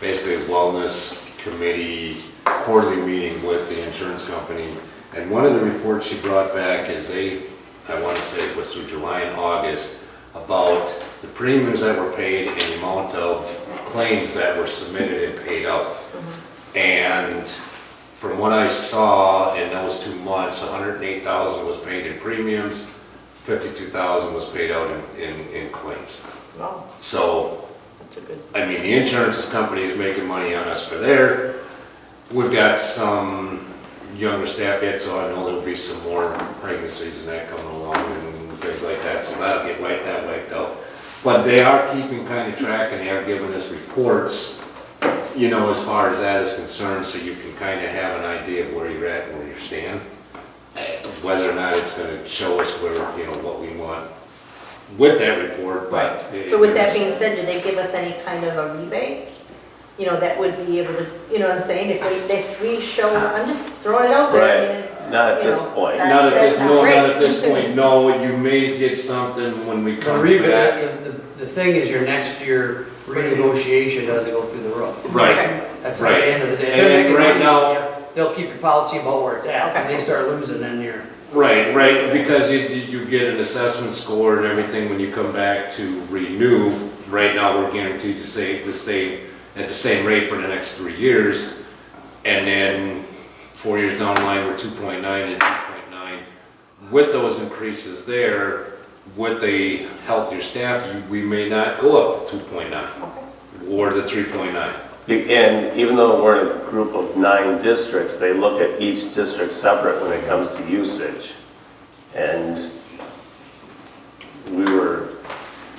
basically a wellness committee quarterly meeting with the insurance company. And one of the reports she brought back is I want to say it was through July and August, about the premiums that were paid and the amount of claims that were submitted and paid out. And from what I saw in those 2 months, $108,000 was paid in premiums, $52,000 was paid out in claims. Wow, So, that's a good. I mean, the insurance company is making money on us for there. We've got some younger staff yet, so I know there'll be some more pregnancies and that coming along and things like that, so that'll get wiped out. But they are keeping kind of track, and they are giving us reports, you know, as far as that is concerned, so you can kind of have an idea of where you're at and where you stand. Whether or not it's going to show us where, you know, what we want with that report, but. So with that being said, do they give us any kind of a rebate? You know, that would be able to, you know what I'm saying? If we show, I'm just throwing it out there. I mean, Not at you this know, point. Not at Great. this point, no, you may get something when we The come rebate, back. the thing is your next year renegotiation doesn't go through the roof. Right, Okay. That's Right. at the end of the day. And then They're making right money now- off you. They'll keep your policy about where it's at. Okay. If they start losing, then you're. right, because you get an assessment score and everything when you come back to renew. Right now, we're guaranteed to stay at the same rate for the next 3 years. And then 4 years down the line, we're 2.9 and 2.9. With those increases there, with a healthier staff, we may not go up to 2.9 or the 3.9. And even though we're in a group of 9 districts, they look at each district separate when it comes to usage. And we were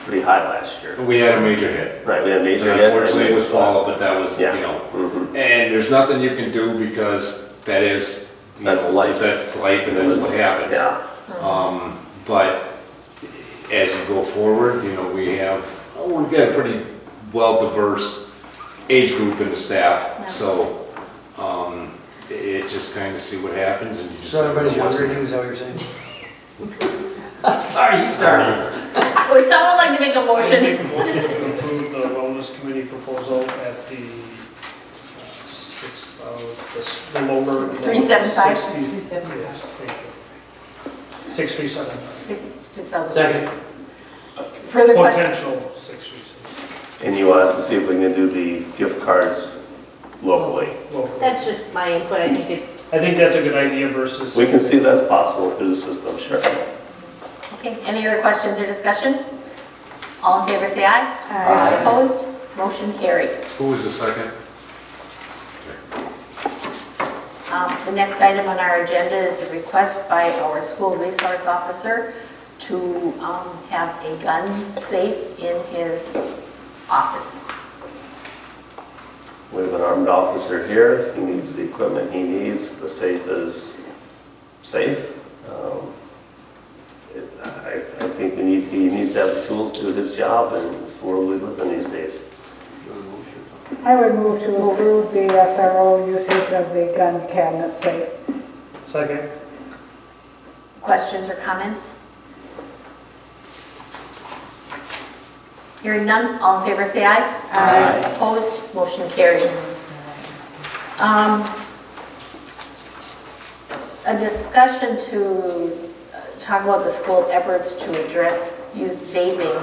pretty high last year. We had a major hit. Right, we had a major hit. Unfortunately, it was fall, but that was, you Yeah. know, Mhm. and there's nothing you can do because that is, you That's know, life. That's life and that's what happens. Yeah. But as you go forward, you know, we've got a pretty well-diverse age group in the staff, Yeah. so, it just kind of see what happens and you just. So everybody's younger than you, is that what you're saying? I'm sorry, you started. Would someone like to make a I motion? make a motion to approve the wellness committee proposal at the the lower. 6375. 6375. Second. Further questions? Potential 637. And you want us to see if we can do the gift cards locally. Local. That's just my input, I think it's, I think that's a good idea versus. We can see that's possible through the system, sure. Okay, any other questions or discussion? All in favor, say aye. Aye. Opposed? Motion carried. Who was the second? The next item on our agenda is a request by our school resource officer to have a gun safe in his office. We have an armed officer here. He needs the equipment he needs. The safe is safe. I think he needs to have the tools to do his job, and it's the world we live in these days. I would move to approve the SRO usage of the gun cabinet safe. Second. Questions or comments? Hearing none, all in favor say aye. Aye. Opposed? Motion carried. A discussion to talk about the school efforts to address youth vaping.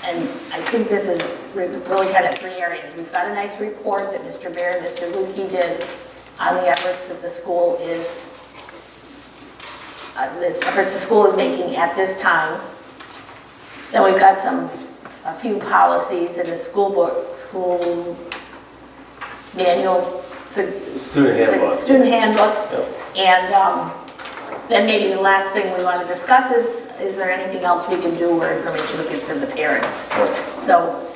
And I think this is really kind of 3 areas. We've got a nice report that Mr. Bear and Mr. Lukey did on the efforts that the school is making at this time. Then we've got a few policies in the school manual. Student handbook. Student handbook. Yep. And then maybe the last thing we want to discuss is there anything else we can do or information we can give to the parents? So,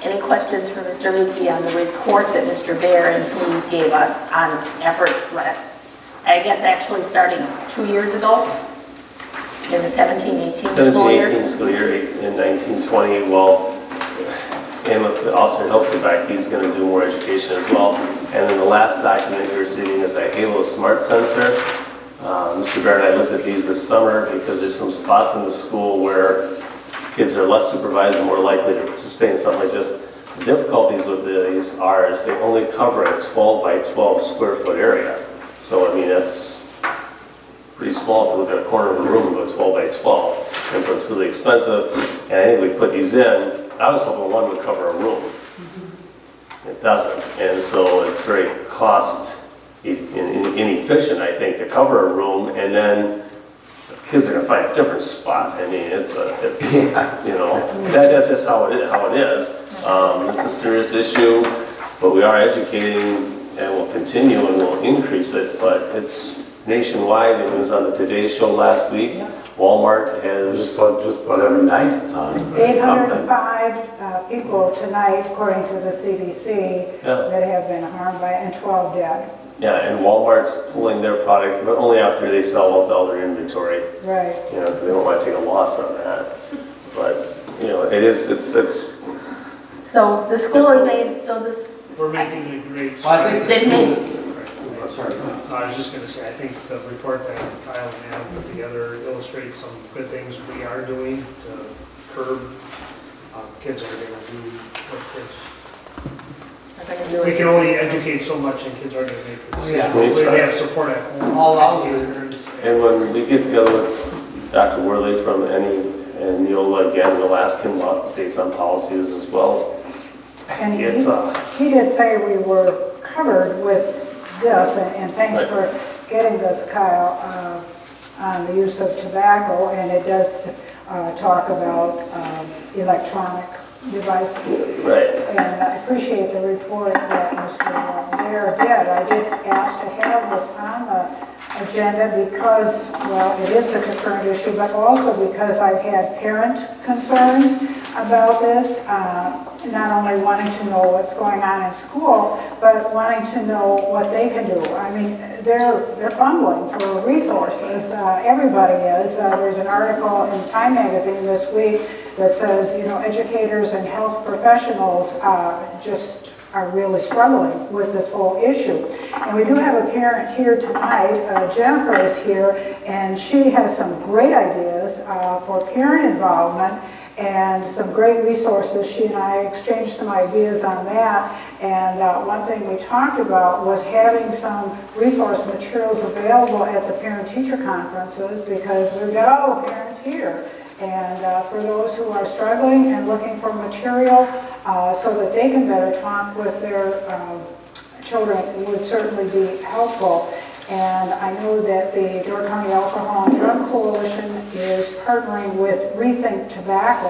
any questions for Mr. Lukey on the report that Mr. Bear and he gave us on efforts, I guess actually starting 2 years ago? In the 17-18 school year? 17-18 school year, in 19-20, well, and with the Officer Hilseback, he's going to do more education as well. And then the last document you're receiving is a Halo Smart Sensor. Mr. Barrett and I looked at these this summer because there's some spots in the school where kids are less supervised and more likely to participate in something like this. The difficulties with these are is they only cover a 12 by 12 square foot area. So, I mean, that's pretty small if you look at a corner of a room of a 12 by 12. And so it's really expensive. And I think we put these in. I was hoping one would cover a room. It doesn't. And so it's very cost inefficient, I think, to cover a room, and then the kids are going to find a different spot. I mean, it's you know, that's just how it is. It's a serious issue, but we are educating and we'll continue and we'll increase it, but it's nationwide. It was on the Today Show last week. Walmart has... Just about every night it's on. 805 people tonight, according to the CDC, that have been harmed by it, and 12 dead. Yeah, and Walmart's pulling their product, but only after they sell out all their inventory. Right. You know, they don't want to take a loss on that. But, you know, it's So the school has made, so this. We're making a great. Well, I think Didn't Oh, sorry. I was just gonna say, I think the report that Kyle and Ann put together illustrates some good things we are doing to curb kids are gonna do what kids. We can only educate so much and kids are gonna make the decision. Yeah. Hopefully they have support at home. All Parents. And when we get together with Dr. Worley from and Neola again, we'll ask him about updates on policies as well. And he It's he did say we were covered with this, and thanks for getting this, Kyle, on the use of tobacco, and it does talk about electronic devices. right. And I appreciate the report that Mr. Mayor did. I did ask to have this on the agenda because, well, it is such a current issue, but also because I've had parent concerns about this, not only wanting to know what's going on in school, but wanting to know what they can do. I mean, they're fumbling for resources. Everybody is. There's an article in Time Magazine this week that says, you know, educators and health professionals just are really struggling with this whole issue. And we do have a parent here tonight. Jennifer is here, and she has some great ideas for parent involvement and some great resources. She and I exchanged some ideas on that, and one thing we talked about was having some resource materials available at the parent-teacher conferences, because we've got all the parents here. And for those who are struggling and looking for material so that they can better talk with their children, it would certainly be helpful. And I know that the Door County Alcohol and Drug Coalition is partnering with Rethink Tobacco,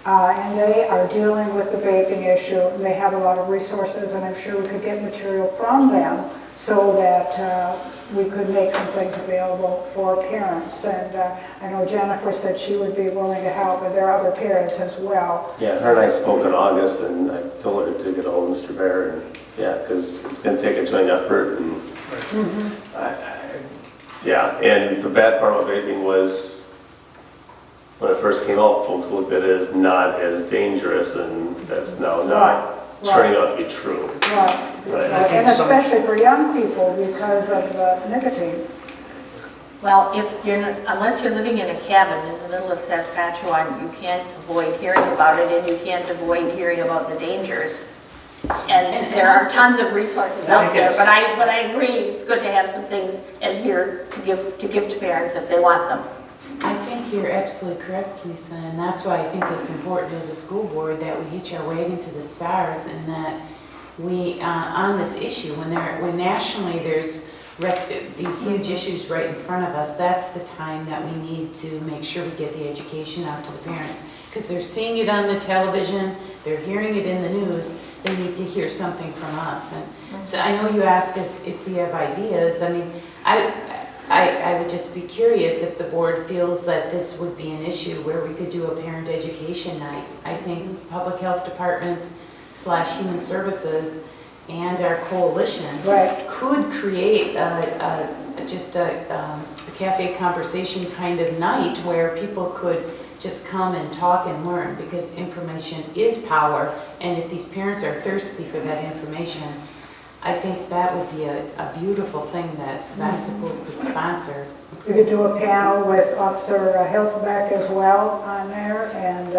and they are dealing with the vaping issue. They have a lot of resources, and I'm sure we could get material from them so that we could make some things available for parents. And I know Jennifer said she would be willing to help, but there are other parents as well. Yeah, her and I spoke in August, and I told her to get a hold of Mr. Bear, and yeah, because it's going to take a joint effort. And yeah, and the bad part about vaping was when it first came out, folks looked at it as not as dangerous, and that's now not turning out to be true. Right. And especially for young people because of the nicotine. Well, unless you're living in a cabin in the middle of Saskatchewan, you can't avoid hearing about it, and you can't avoid hearing about the dangers. And there are tons of resources out there, but I agree, it's good to have some things in here to give to parents if they want them. I think you're absolutely correct, Lisa, and that's why I think it's important as a school board that we hitch our wagon to the stars, and that we, on this issue, when nationally there's these huge issues right in front of us, that's the time that we need to make sure we get the education out to the parents, because they're seeing it on the television, they're hearing it in the news, they need to hear something from us. And so I know you asked if we have ideas. I mean, I would just be curious if the board feels that this would be an issue where we could do a parent education night. I think Public Health Department / Human Services and our coalition could create a just a cafe conversation kind of night where people could just come and talk and learn, because information is power, and if these parents are thirsty for that information, I think that would be a beautiful thing that Sevastopol could sponsor. We could do a panel with Officer Hilsebeck as well on there, and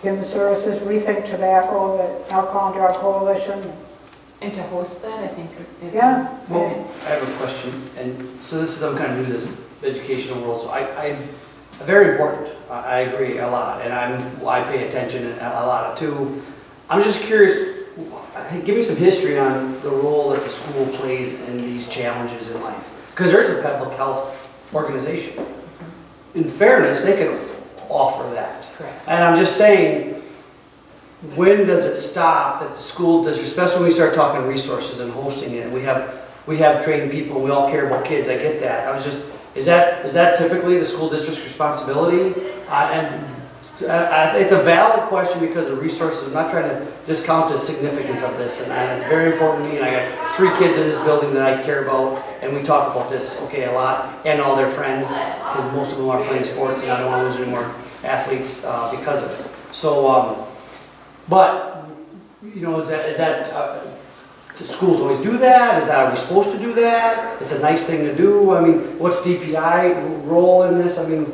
Human Services, Rethink Tobacco, the Alcohol and Drug Coalition. And to host that, I think. Yeah. Well, I have a question, and so this is, I'm kind of new to this educational world, so very important. I agree a lot, and I pay attention a lot too. I'm just curious, give me some history on the role that the school plays in these challenges in life. Because there is a public health organization. In fairness, they can offer that. Correct. And I'm just saying, when does it stop that the school does, especially when we start talking resources and hosting it, we have trained people, and we all care about kids, I get that. Is that typically the school district's responsibility? It's a valid question because of resources. I'm not trying to discount the significance of this, and it's very important to me, and I got 3 kids in this building that I care about, and we talk about this, a lot, and all their friends, because most of them are playing sports, and I don't want to lose any more athletes because of it. So, but, is that do schools always do that? Are we supposed to do that? It's a nice thing to do. I mean, what's DPI role in this? I mean,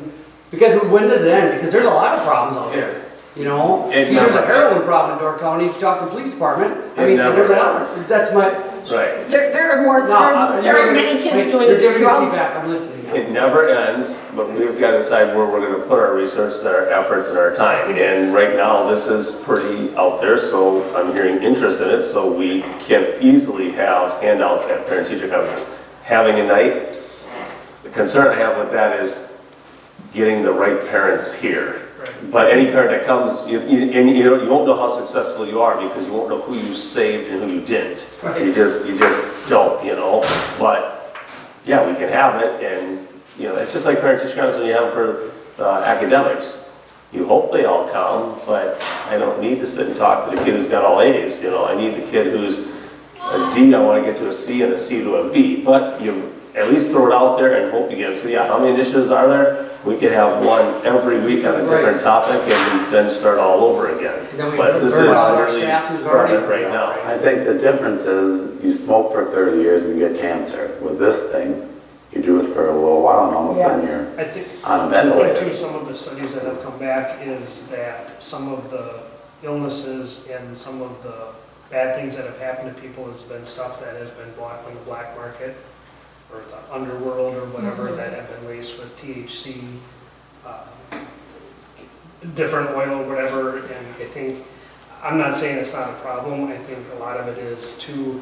because when does it end? Because there's a lot of problems out there, There's a heroin problem in Door County. If you talk to the police department, there's a lot. That's my... Right. There are more, there are many kids doing You're giving me drug. feedback, I'm listening now. It never ends, but we've got to decide where we're going to put our resources, our efforts, and our time. And right now, this is pretty out there, so I'm hearing interest in it, so we can easily have handouts at parent-teacher conferences. Having a night, the concern I have with that is getting the right parents here. But any parent that comes, you won't know how successful you are because you won't know who you saved and who you didn't. Right. You just don't, But yeah, we can have it, and it's just like parent-teacher conference when you have for academics. You hope they all come, but I don't need to sit and talk to the kid who's got all A's. I need the kid who's a D. I want to get to a C and a C to a B. But you at least throw it out there and hope you get it. So yeah, how many initiatives are there? We could have one every week on a different topic and then start all over again. But this is really permanent right now. I think the difference is you smoke for 30 years and you get cancer. With this thing, you do it for a little while and all of a sudden you're I think on a ventilator. too, some of the studies that have come back is that some of the illnesses and some of the bad things that have happened to people has been stuff that has been bought from the black market or the underworld or whatever that have been laced with THC, different oil, whatever. And I think, I'm not saying it's not a problem. I think a lot of it is too,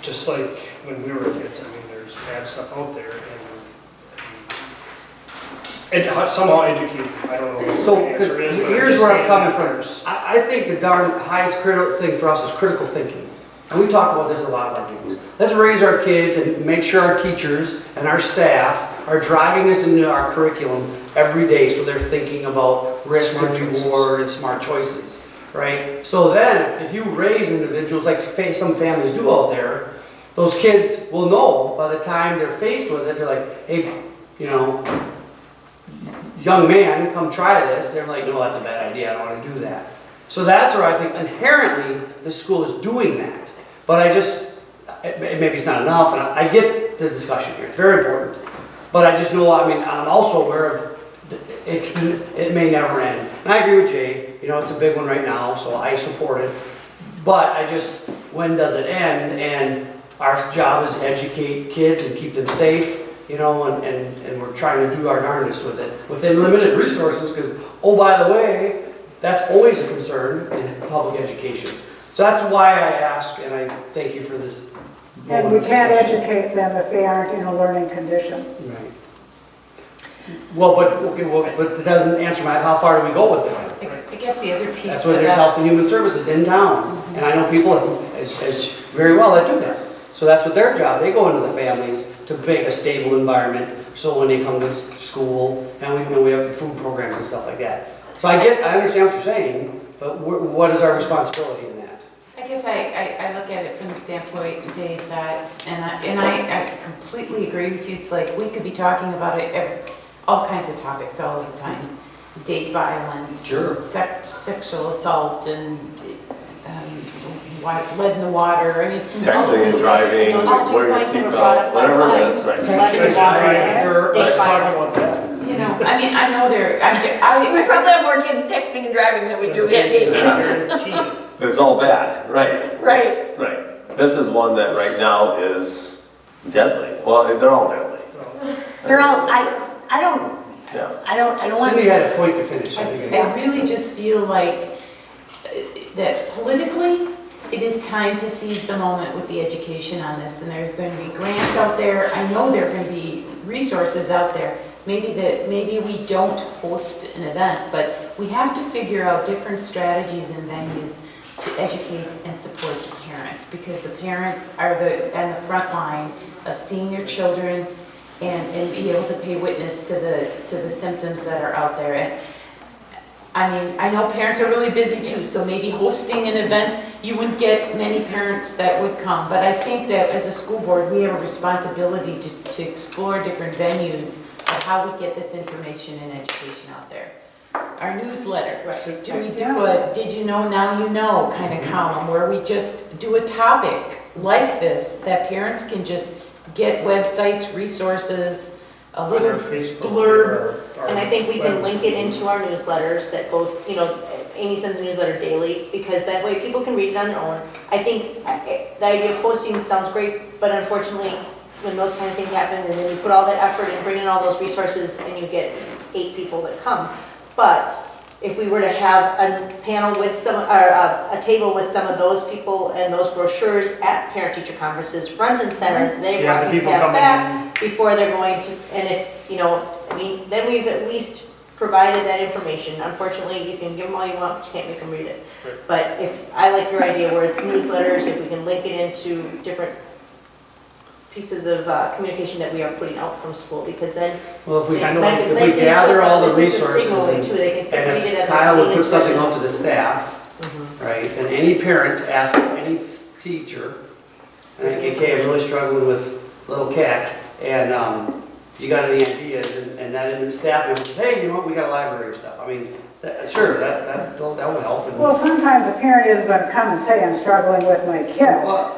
just like when we were kids. I mean, there's bad stuff out there, and somehow educate. I don't know. What So, the answer because is, but here's just where I'm saying coming that from. I think the darn highest critical thing for us is critical thinking. And we talk about this a lot of our meetings. Let's raise our kids and make sure our teachers and our staff are driving us into our curriculum every day so they're thinking about risk and reward and smart choices, right? So then, if you raise individuals like some families do out there, those kids will know by the time they're faced with it, they're like, hey, young man, come try this. They're like, no, that's a bad idea, I don't want to do that. So that's where I think inherently the school is doing that. But maybe it's not enough, and I get the discussion here, it's very important. But I just know, I'm also aware of it may never end. And I agree with Jay, it's a big one right now, so I support it. But when does it end? And our job is to educate kids and keep them safe, and we're trying to do our darndest with it, within limited resources, because, oh, by the way, that's always a concern in public education. So that's why I ask, and I thank you for this. And we can't educate them if they aren't in a learning condition. Right. Well, but it doesn't answer how far do we go with it? I guess the other piece. That's why there's Health and Human Services in town. And I know people as very well that do that. So that's what their job, they go into the families to make a stable environment so when they come to school, and we have food programs and stuff like that. So I understand what you're saying, but what is our responsibility in that? I guess guess I look at it from the standpoint, Dave, that, and I completely agree with you. It's like, we could be talking about it, all kinds of topics all of the time. Date violence. Sure. Sexual assault and lead in the water, I mean. Texting and driving, Those are two wear your points that were brought seatbelt, up whatever it last is, night. right? Lead in the water and Let's date talk violence. about that. You know, I mean, I know We probably have more kids texting and driving than we do getting. Guaranteed. But it's all bad, right, Right. right. This is one that right now is deadly. Well, they're all deadly, They're all, I don't yeah. want. Cindy had a point to finish. I think. I really just feel like that politically, it is time to seize the moment with the education on this, and there's going to be grants out there. I know there are going to be resources out there. Maybe we don't host an event, but we have to figure out different strategies and venues to educate and support the parents, because the parents are on the front line of seeing their children and be able to pay witness to the symptoms that are out there. And I mean, I know parents are really busy too, so maybe hosting an event, you wouldn't get many parents that would come. But I think that as a school board, we have a responsibility to explore different venues of how we get this information and education out there. Our newsletter, do we do a did you know, now you know kind of column where we just do a topic like this that parents can just get websites, resources, a little On our Facebook blurb. or And I think we can web. link it into our newsletters that both, Amy sends a newsletter daily, because that way people can read it on their own. I think the idea of posting sounds great, but unfortunately, when those kind of things happen, and then you put all that effort and bring in all those resources, and you get 8 people that come. But if we were to have a panel with some, or a table with some of those people and those brochures at parent-teacher conferences, front and center, they Yeah, the walking people past coming that before they're going to, and if, then we've at least provided that information. Unfortunately, you can give them all you want, but you can't make them read it. Right. But I like your idea where it's newsletters, if we can link it into different pieces of communication that we are putting out from school, because then Well, if we, I know, Like- if like we gather all the it's a resources signal and too, they can read it if at Kyle their would put something sources. out to the staff, Mhm. right, and any parent asks any teacher, and I think, okay, I'm really struggling with little cat, and you got any ideas, and that in the staff member says, hey, we got a library or stuff. I mean, sure, that will help. and- Well, sometimes a parent isn't going to come and say, I'm struggling with my kid. Well,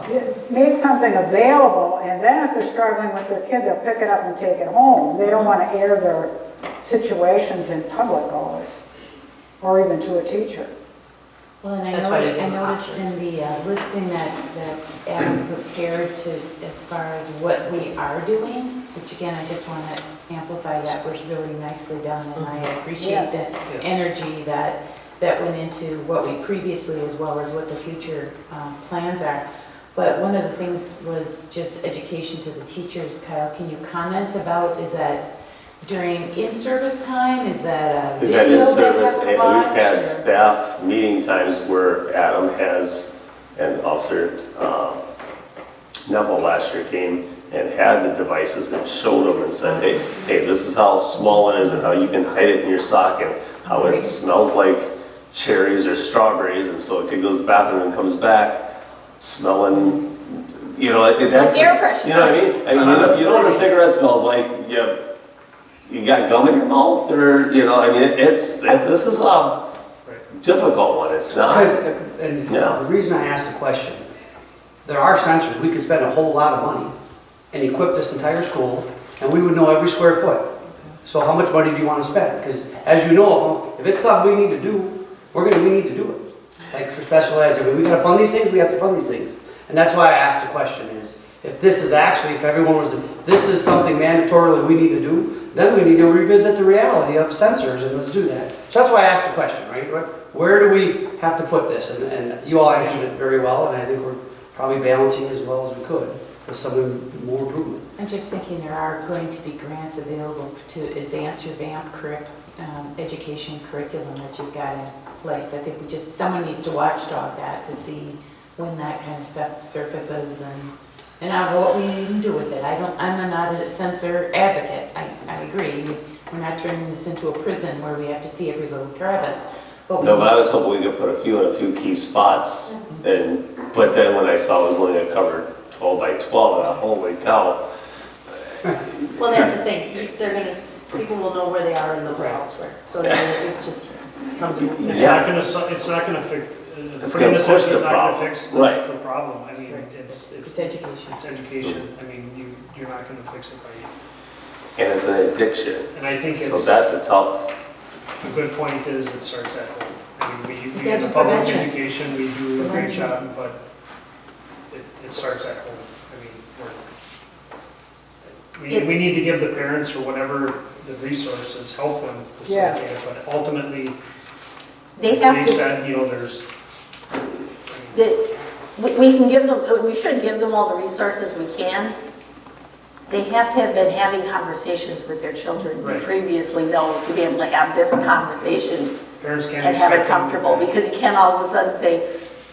Make something available, and then if they're struggling with their kid, they'll pick it up and take it home. They don't want to air their situations in public always, or even to a teacher. Well, and That's why we I give them noticed options. in the listing that Adam prepared to, as far as what we are doing, which again, I just want to amplify, that was really nicely done, and I appreciate the Yes. energy that went into what we previously, as well as what the future plans are. But one of the things was just education to the teachers. Kyle, can you comment about, is that during in-service time? Is that a We've had video they in-service, have and to we've watch? had or- staff meeting times where Adam has, and Officer Neville last year came and had the devices and showed them and said, hey, this is how small it is and how you can hide it in your sock and how it smells like cherries or strawberries, and so a kid goes to the bathroom and comes back smelling, that's. Like air freshener. You know what I mean? You know what a cigarette smells like? You got gum in your mouth, or, this is a difficult one, it's not. Because, and Yeah. the reason I asked the question, there are sensors, we could spend a whole lot of money and equip this entire school, and we would know every square foot. So how much money do you want to spend? Because as you know, if it's something we need to do, we need to do it. Like for special ed, we gotta fund these things, we have to fund these things. And that's why I asked the question is, if this is actually, if everyone was, this is something mandatorily we need to do, then we need to revisit the reality of sensors, and let's do that. So that's why I asked the question, right? Where do we have to put this? And you all answered it very well, and I think we're probably balancing as well as we could with some more improvement. I'm just thinking there are going to be grants available to advance your VAMP education curriculum that you've got in place. I think someone needs to watchdog that to see when that kind of stuff surfaces, and I don't know what we even do with it. I'm not a sensor advocate. I agree. We're not turning this into a prison where we have to see every little crevice. But we No, but I was hoping we could put a few in a few key spots, but then when I saw it was only a cover 12 by 12, I thought, holy cow. Well, that's the thing, they're gonna, people will know where they are and they'll go elsewhere. So it just comes in. It's Yeah. not gonna fix, It's putting gonna this push in the is not gonna problem. fix Right. the problem. I mean, Right. it's It's education. It's education. I mean, you're not gonna fix it by, And it's an addiction, and I think so it's, that's a tough, a good point is it starts at home. I mean, we You in gotta the do public prevention. education, we do a great Prevention. job, but it starts at home. I mean, we need to give the parents or whatever the resources, help them facilitate it, but ultimately, They have they've to, said, you know, there's, we can give them, we should give them all the resources we can. They have to have been having conversations with their children Right. previously, though, to be able to have this conversation parents can't and have it expect them comfortable, because you can't all of a sudden say,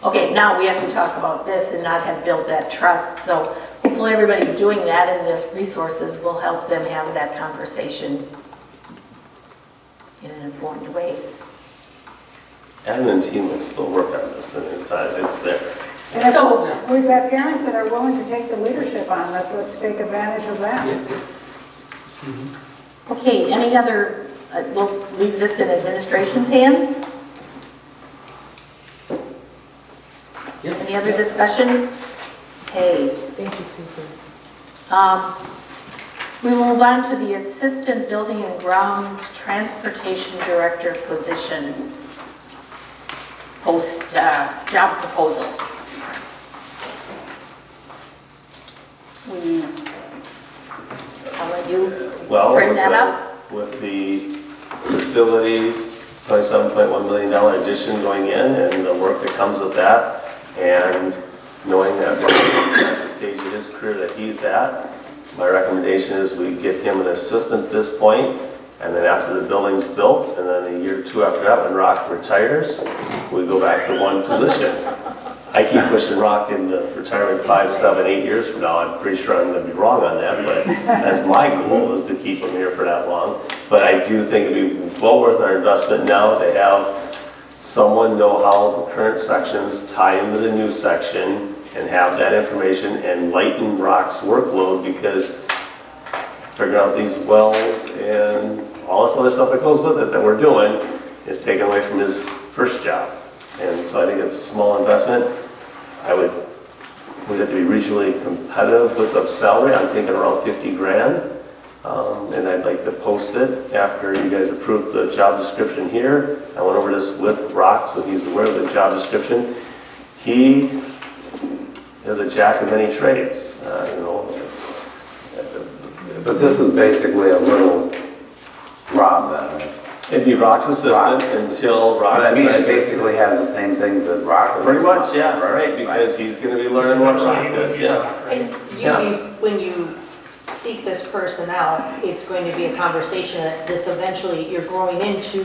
okay, now we have to talk about this and not have built that trust. So hopefully everybody's doing that, and this resources will help them have that conversation in an informed way. admin and team will still work on this, and it's there. And if So- we've got parents that are willing to take the leadership on this, let's take advantage of that. Okay, any other, we'll leave this in administration's hands? Yep. Any other discussion? Okay, Thank you, Super. we will move on to the Assistant Building and Grounds Transportation Director position job proposal. I'll let you Well, bring with that the- up. With the facility, $27.1 million addition going in, and the work that comes with that, and knowing that he's at the stage of his career that he's at, my recommendation is we get him an assistant at this point, and then after the building's built, and then a year or two after that, when Rock retires, we go back to one position. I keep pushing Rock into retirement 5, 7, 8 years from now. I'm pretty sure I'm gonna be wrong on that, but that's my goal, is to keep him here for that long. But I do think it'd be well worth our investment now to have someone know how the current sections tie into the new section and have that information and lighten Rock's workload, because figuring out these wells and all this other stuff that goes with it that we're doing is taken away from his first job. And so I think it's a small investment. We'd have to be regionally competitive with the salary. I'm thinking around 50 grand. And I'd like to post it after you guys approve the job description here. I went over this with Rock, so he's aware of the job description. He is a jack of many trades, But this is basically a little Rob then, right? It'd be Rock's assistant Rock's- until Rock But I mean, it decides. basically has the same things that Rock was. Pretty much, yeah, right, because he's gonna be learning what Rock does, yeah. And Yeah. when you seek this person out, it's going to be a conversation that this eventually, you're growing into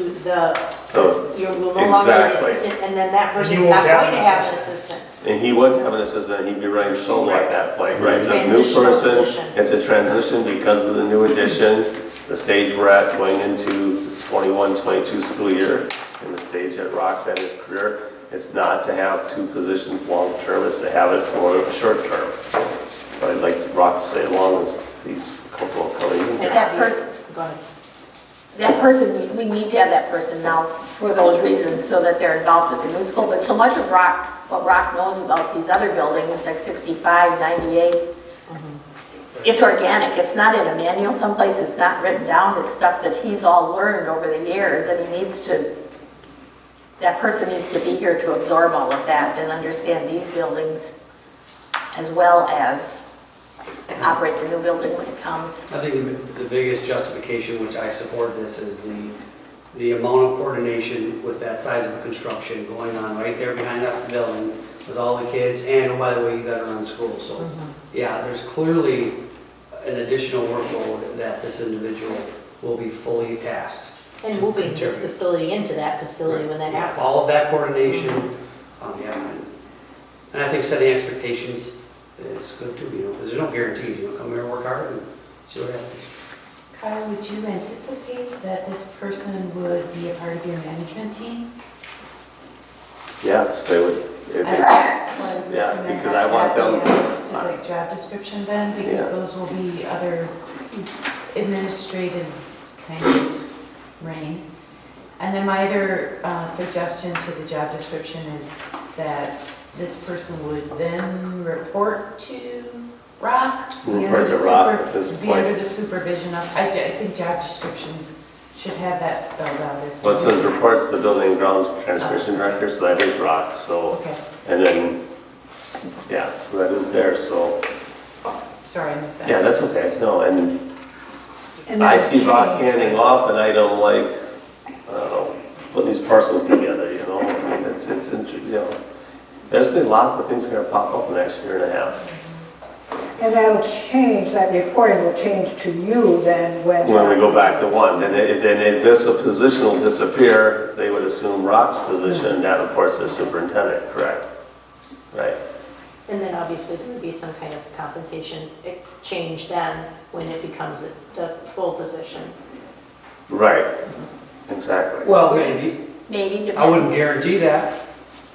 you will no longer be the Exactly. assistant, and then that person's won't not have going to an have an assistant. assistant. And he wouldn't have an assistant, he'd be running solo at that point, This is right? a The new transitional person, position. it's a transition because of the new addition, the stage we're at going into the 21, 22 school year, and the stage that Rock's at his career. It's not to have two positions long-term, it's to have it for a short term. But I'd like Rock to stay as long as he's comfortable coming in. And that person, Go ahead. that person, we need to have that person now for those reasons, so that they're involved with the new school. But so much of what Rock knows about these other buildings, like 65, 98, it's organic. It's not in a manual someplace, it's not written down, it's stuff that he's all learned over the years, and that person needs to be here to absorb all of that and understand these buildings as well as operate the new building when it comes. I think the biggest justification, which I support this, is the amount of coordination with that size of a construction going on right there behind us, the building, with all the kids, and oh, by the way, you gotta run school, so, yeah, there's clearly an additional workload that this individual will be fully tasked. And moving this facility into that facility when that Yeah, happens. all of that coordination, yeah, and I think setting expectations is good too, because there's no guarantees, come here and work hard and see what happens. Kyle, would you anticipate that this person would be a part of your management team? Yes, they would. So I would Yeah, recommend because that I want them- to the job description then, because Yeah. those will be other administrative kind of reign. And then my other suggestion to the job description is that this person would then report to Rock. be under Report the to Rock super- at this Be point. under the supervision of, I think job descriptions should have that spelled out as. Well, it says reports to the building and grounds transmission director, so that is Rock, so, Okay, and then, yeah, so that is there, so, sorry, I missed that. yeah, that's okay, no, and And I that'll see Rock change. handing off an item like, I don't know, putting these parcels together, you know, I mean, it's, you know, there's been lots of things that are gonna pop up in the next year and a half. And that'll change, that reporting will change to you then when. When we go back to one, then if this position will disappear, they would assume Rock's position, and that reports to the superintendent, correct? Right. And then obviously there would be some kind of compensation change then when it becomes the full position. Right, exactly. Well, maybe. Maybe. I wouldn't guarantee that.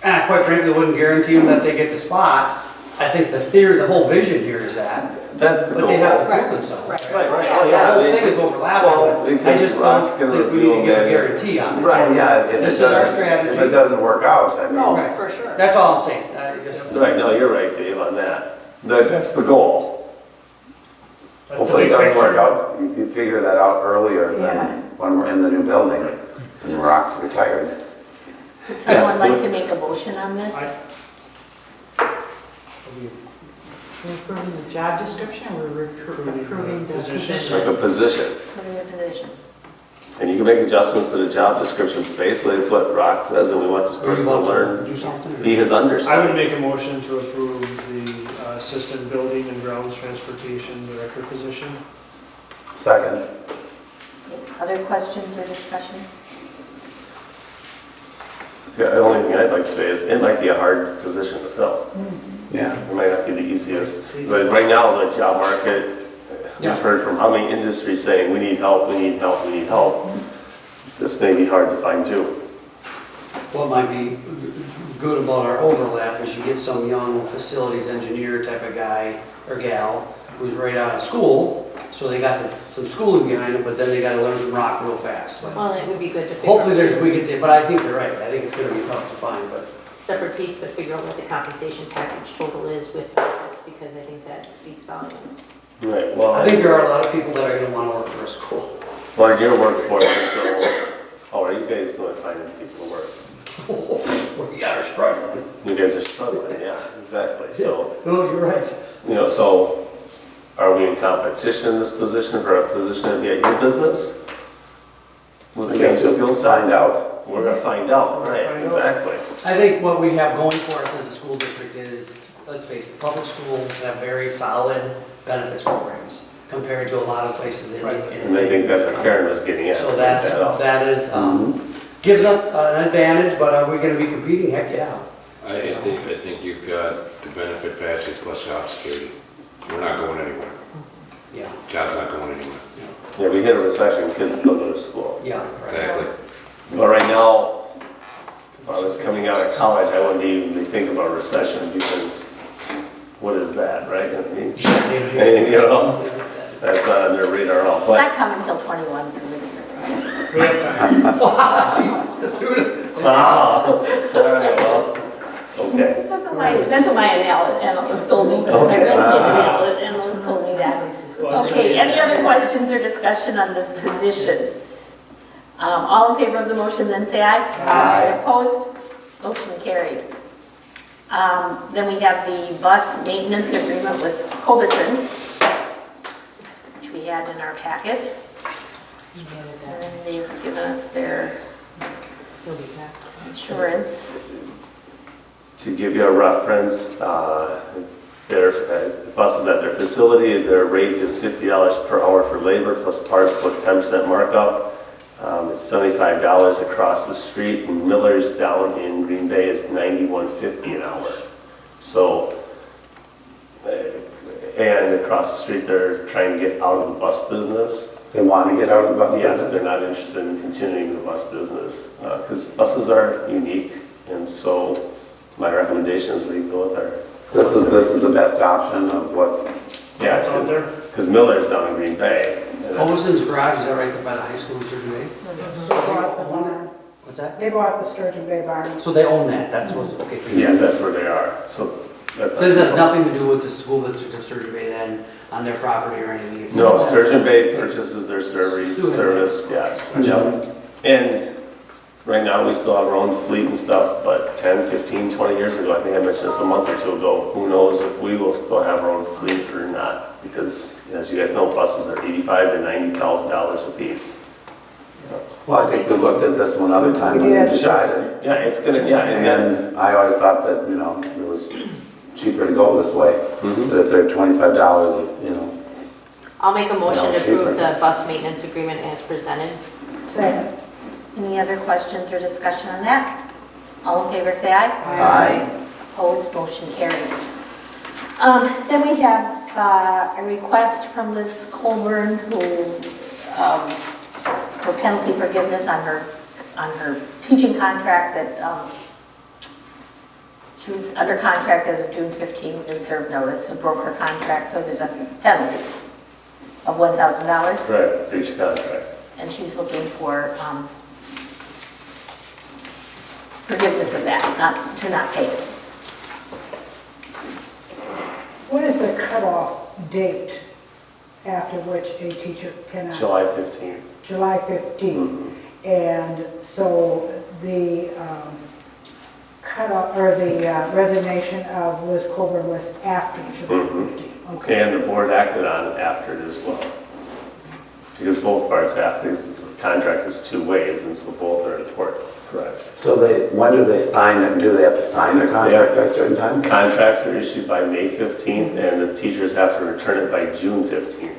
And I quite frankly wouldn't guarantee them that they get the spot. I think the theory, the whole vision here is that, That's the but goal. they have to Right, prove themselves. right, oh The yeah. whole they thing is just- overlapping, well, but I because just don't Rock's gonna think we review need to give a them. guarantee on it. Right, yeah, if it This is our doesn't, strategy. if it doesn't work out, I mean. Oh, Right. for sure. That's all I'm saying. I just- Right, no, you're right, Dave, on that. That's the goal. That's the Hopefully it big doesn't work picture. out, you figure that out earlier Yeah. than when we're in the new building and Rock's retired. Would someone Yes, like look- to make a motion on this? We're approving the job description, or we're approving the Position. Like position? a position. Putting the position. And you can make adjustments to the job descriptions. Basically, it's what Rock does, and we want this Are you person to about learn, do something? or- be his I would understudy. make a motion to approve the assistant building and grounds transportation director position. Second, Other questions or discussion? The only thing I'd like to say is, it might be a hard position to fill. yeah. It might not be the easiest, but right now, the job market, Yeah. we've heard from how many industries saying, we need help, we need help, we need help. This may be hard to find too. What might be good about our overlap is you get some young facilities engineer type of guy or gal who's right out of school, so they got some schooling behind them, but then they gotta learn to rock real fast. But Well, it would be good to figure hopefully out there's, we get to, but I think you're right, I think it's gonna be tough to find, but separate piece, but figure out what the compensation package total is with benefits, because I think that speaks volumes. Right, well, I think there are a lot of people that are gonna wanna work for a school. well, your workforce is so, how are you guys doing finding people to work? We are struggling. You guys are struggling, yeah, exactly. So, No, you're right. you know, so are we in competition in this position for a position to be at your business? With the I same guess skill you'll set? find out. We're gonna find out, right, Find out. exactly. I think what we have going for us as a school district is, let's face it, public schools have very solid benefits programs compared to a lot of places in. And I think that's what Karen was getting at. So that's, that out. that is, gives up an advantage, but are we gonna be competing? Heck, yeah. I think you've got the benefit package plus job security. We're not going anywhere. Yeah, Job's not going anywhere. Yeah, we hit a recession, kids still go to school. yeah. right. Exactly. But right now, if I was coming out of college, I wouldn't even be thinking about recession because what is that, right? I mean, you know, that's not on their radar at all. It's But not coming until 21, so we can. We have time. wow, all right, well, okay. That's what my analyst told me. My real estate analyst told me that. Okay, any other questions or discussion on the position? All in favor of the motion, then say aye. Aye. Opposed? Motion carried. Then we have the bus maintenance agreement with Hobison, which we had in our packet. And they've given us their He'll be back. insurance. To give you a reference, their buses at their facility, their rate is $50 per hour for labor plus parts plus 10% markup. It's $75 across the street, and Miller's down in Green Bay is $91.50 an hour. So, and across the street, they're trying to get out of the bus business. They want to get out of the bus Yes, business? they're not interested in continuing the bus business, because buses are unique. And so my recommendation is we go with our. This is the best option of what, Yeah, That's out there. because Miller's down in Green Bay. and that's- Poston's garage, is that right there by the high school in Surgeon Bay? They bought the barn. What's that? They bought the Sturgeon Bay barn. So they own that, that's what's, okay for you. Yeah, that's where they are, so that's. So this has nothing to do with the school district of Sturgeon Bay then, on their property or anything? It's- No, Sturgeon Bay purchases their service, yes. Yep. And right now, we still have our own fleet and stuff, but 10, 15, 20 years ago, I think I mentioned this a month or two ago, who knows if we will still have our own fleet or not? Because, as you guys know, buses are $85,000 to $90,000 a piece. well, I think we looked at this one other time We when we did. decided. Yeah, it's gonna, yeah, and then, And I always thought that, you know, it was cheaper to go this way. Mhm. But if they're $25, you know, I'll make a motion to No, cheaper. approve the bus maintenance agreement as presented. Second. Any other questions or discussion on that? All in favor, say aye. Aye. Opposed, motion carried. Then we have a request from Liz Colburn, who, for penalty forgiveness on her teaching contract that, she was under contract as of June 15th, didn't serve notice, and broke her contract, so there's a penalty of $1,000, right, breach of contract. and she's looking for forgiveness of that, to not pay it. What is the cutoff date after which a teacher cannot? July 15th. July 15th. And so the cutoff, or the resignation of Liz Colburn was after July 15th? Okay. And the board acted on it after it as well. Because both parts have to, this contract is two ways, and so both are important. Correct. so when do they sign it? Do they have to sign their contract by a certain time? Contracts are issued by May 15th, and the teachers have to return it by June 15th.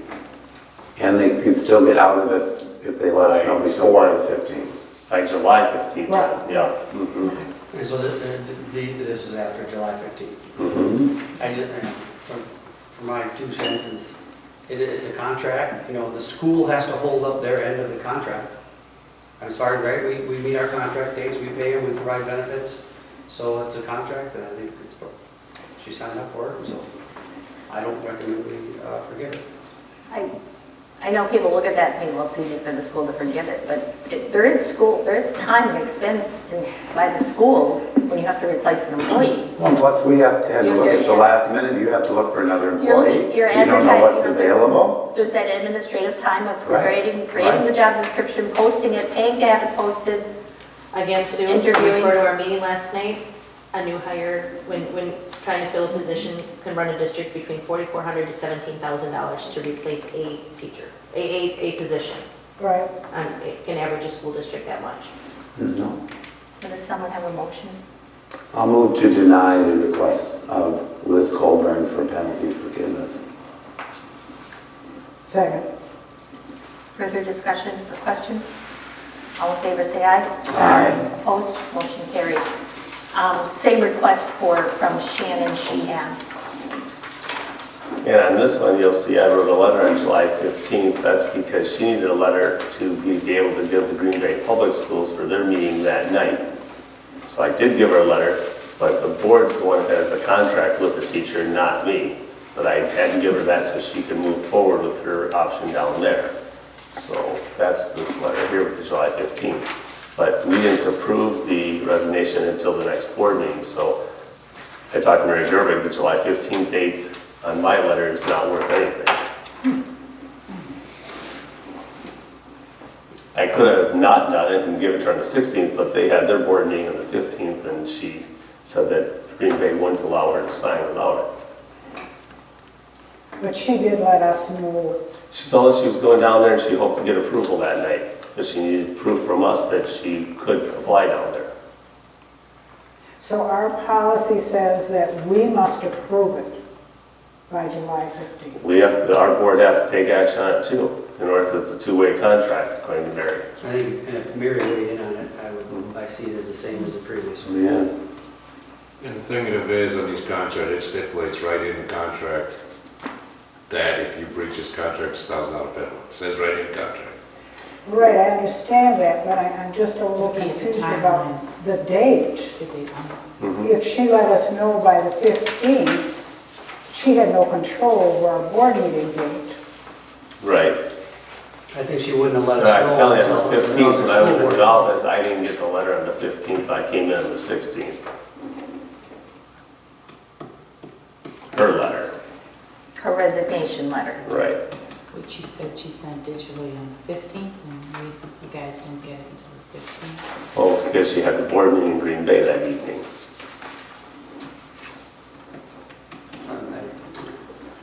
And they could still get out of it if they let us know before the 15th. By July 15th, Right. yeah. Mhm. And so this is after July 15th. Mhm. I just, for my 2 cents, it's a contract, you know, the school has to hold up their end of the contract. As far as, right, we meet our contract dates, we pay them, we provide benefits, so it's a contract, and I think it's, she signed up for it, so I don't recommend we forgive it. I know people look at that and think, well, it's easy for the school to forgive it, but there is time and expense by the school when you have to replace an employee. Well, plus we have to look at the last minute, you have to look for another employee. You're You don't know what's advertising, available. There's that administrative time of Right. creating the job description, posting it, paying to have it posted. Again, Sue, Interviewing. refer to our meeting last night, a new hire, when trying to fill a position, can run a district between $4,400 to $17,000 to replace a teacher, a position. Right. And it can average a school district that much. Mhm. So does someone have a motion? I'll move to deny the request of Liz Colburn for penalty forgiveness. Second. Further discussion or questions? All in favor, say aye. Aye. Opposed, motion carried. Same request from Shannon Sheehan. And on this one, you'll see I wrote a letter on July 15th. That's because she needed a letter to be able to give the Green Bay Public Schools for their meeting that night. So I did give her a letter, but the board's the one that has the contract with the teacher, not me. But I had to give her that so she could move forward with her option down there. So that's this letter here with the July 15th. But we didn't approve the resignation until the next board meeting. So I talked to Mary Gervig, the July 15th date on my letter is not worth anything. I could have not done it and given it to her on the 16th, but they had their board meeting on the 15th, and she said that Green Bay wouldn't allow her to sign without it. But she did let us know. She told us she was going down there and she hoped to get approval that night, but she needed proof from us that she could apply down there. So our policy says that we must approve it by July 15th. Our board has to take action on it too, in order, because it's a two-way contract, according to Mary. I think if Mary weighed in on it, I see it as the same as the previous one. Yeah. And the thing of it is, on these contracts, it stipulates right in the contract that if you breach this contract, it's $1,000 penalty. It says right in the contract. Right, I understand that, but I'm just a little Looking at the confused about timelines. the date. Did they come? Mhm. If she let us know by the 15th, she had no control over our board meeting date. Right. I think she wouldn't have let us But know. I'm telling you, on until the 15th, when I was in school the board. office, I didn't get the letter on the 15th, I came in on the 16th. Her letter, Her resignation letter. right. Which she said she sent digitally on the 15th, and you guys won't get it until the 16th. Oh, because she had the board meeting in Green Bay that evening.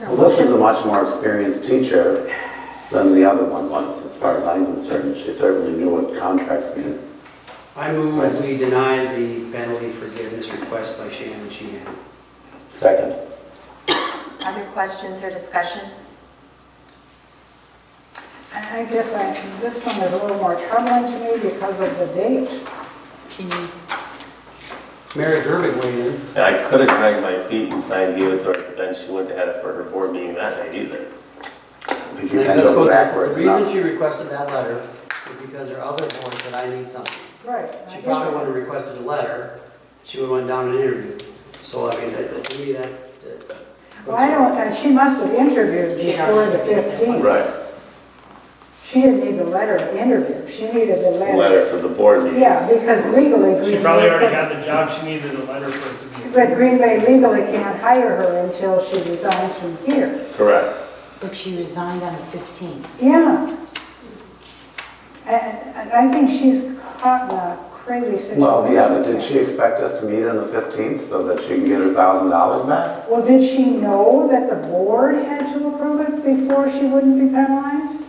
Well, this is a much more experienced teacher than the other one was, as far as I'm concerned. She certainly knew what contracts mean. I move we deny the penalty forgiveness request by Shannon Sheehan. Second. Other questions or discussion? I guess this one is a little more troubling to me because of the date. Can you, Mary Gervig weighed in. And I could have dragged my feet and signed, gave it to her, but then she wouldn't have had it for her board meeting that night either. I think you can Let's go go back. backwards. The reason she requested that letter is because her other board said, I need something. Right. She probably wouldn't have requested a letter, she would have went down and interviewed. So, I mean, to me, that. Well, I don't, and she must have interviewed She before the already did. 15th. Right. She didn't need the letter to interview, she needed the letter. Letter for the board meeting. Yeah, because legally, She Green probably Bay already could- had the job, she needed a letter for it to be. but Green Bay legally can't hire her until she resigns from here. Correct. but she resigned on the 15th. Yeah. And I think she's caught in a crazy situation. Well, yeah, but did she expect us to meet on the 15th so that she can get her $1,000 back? Well, did she know that the board had to approve it before she wouldn't be penalized?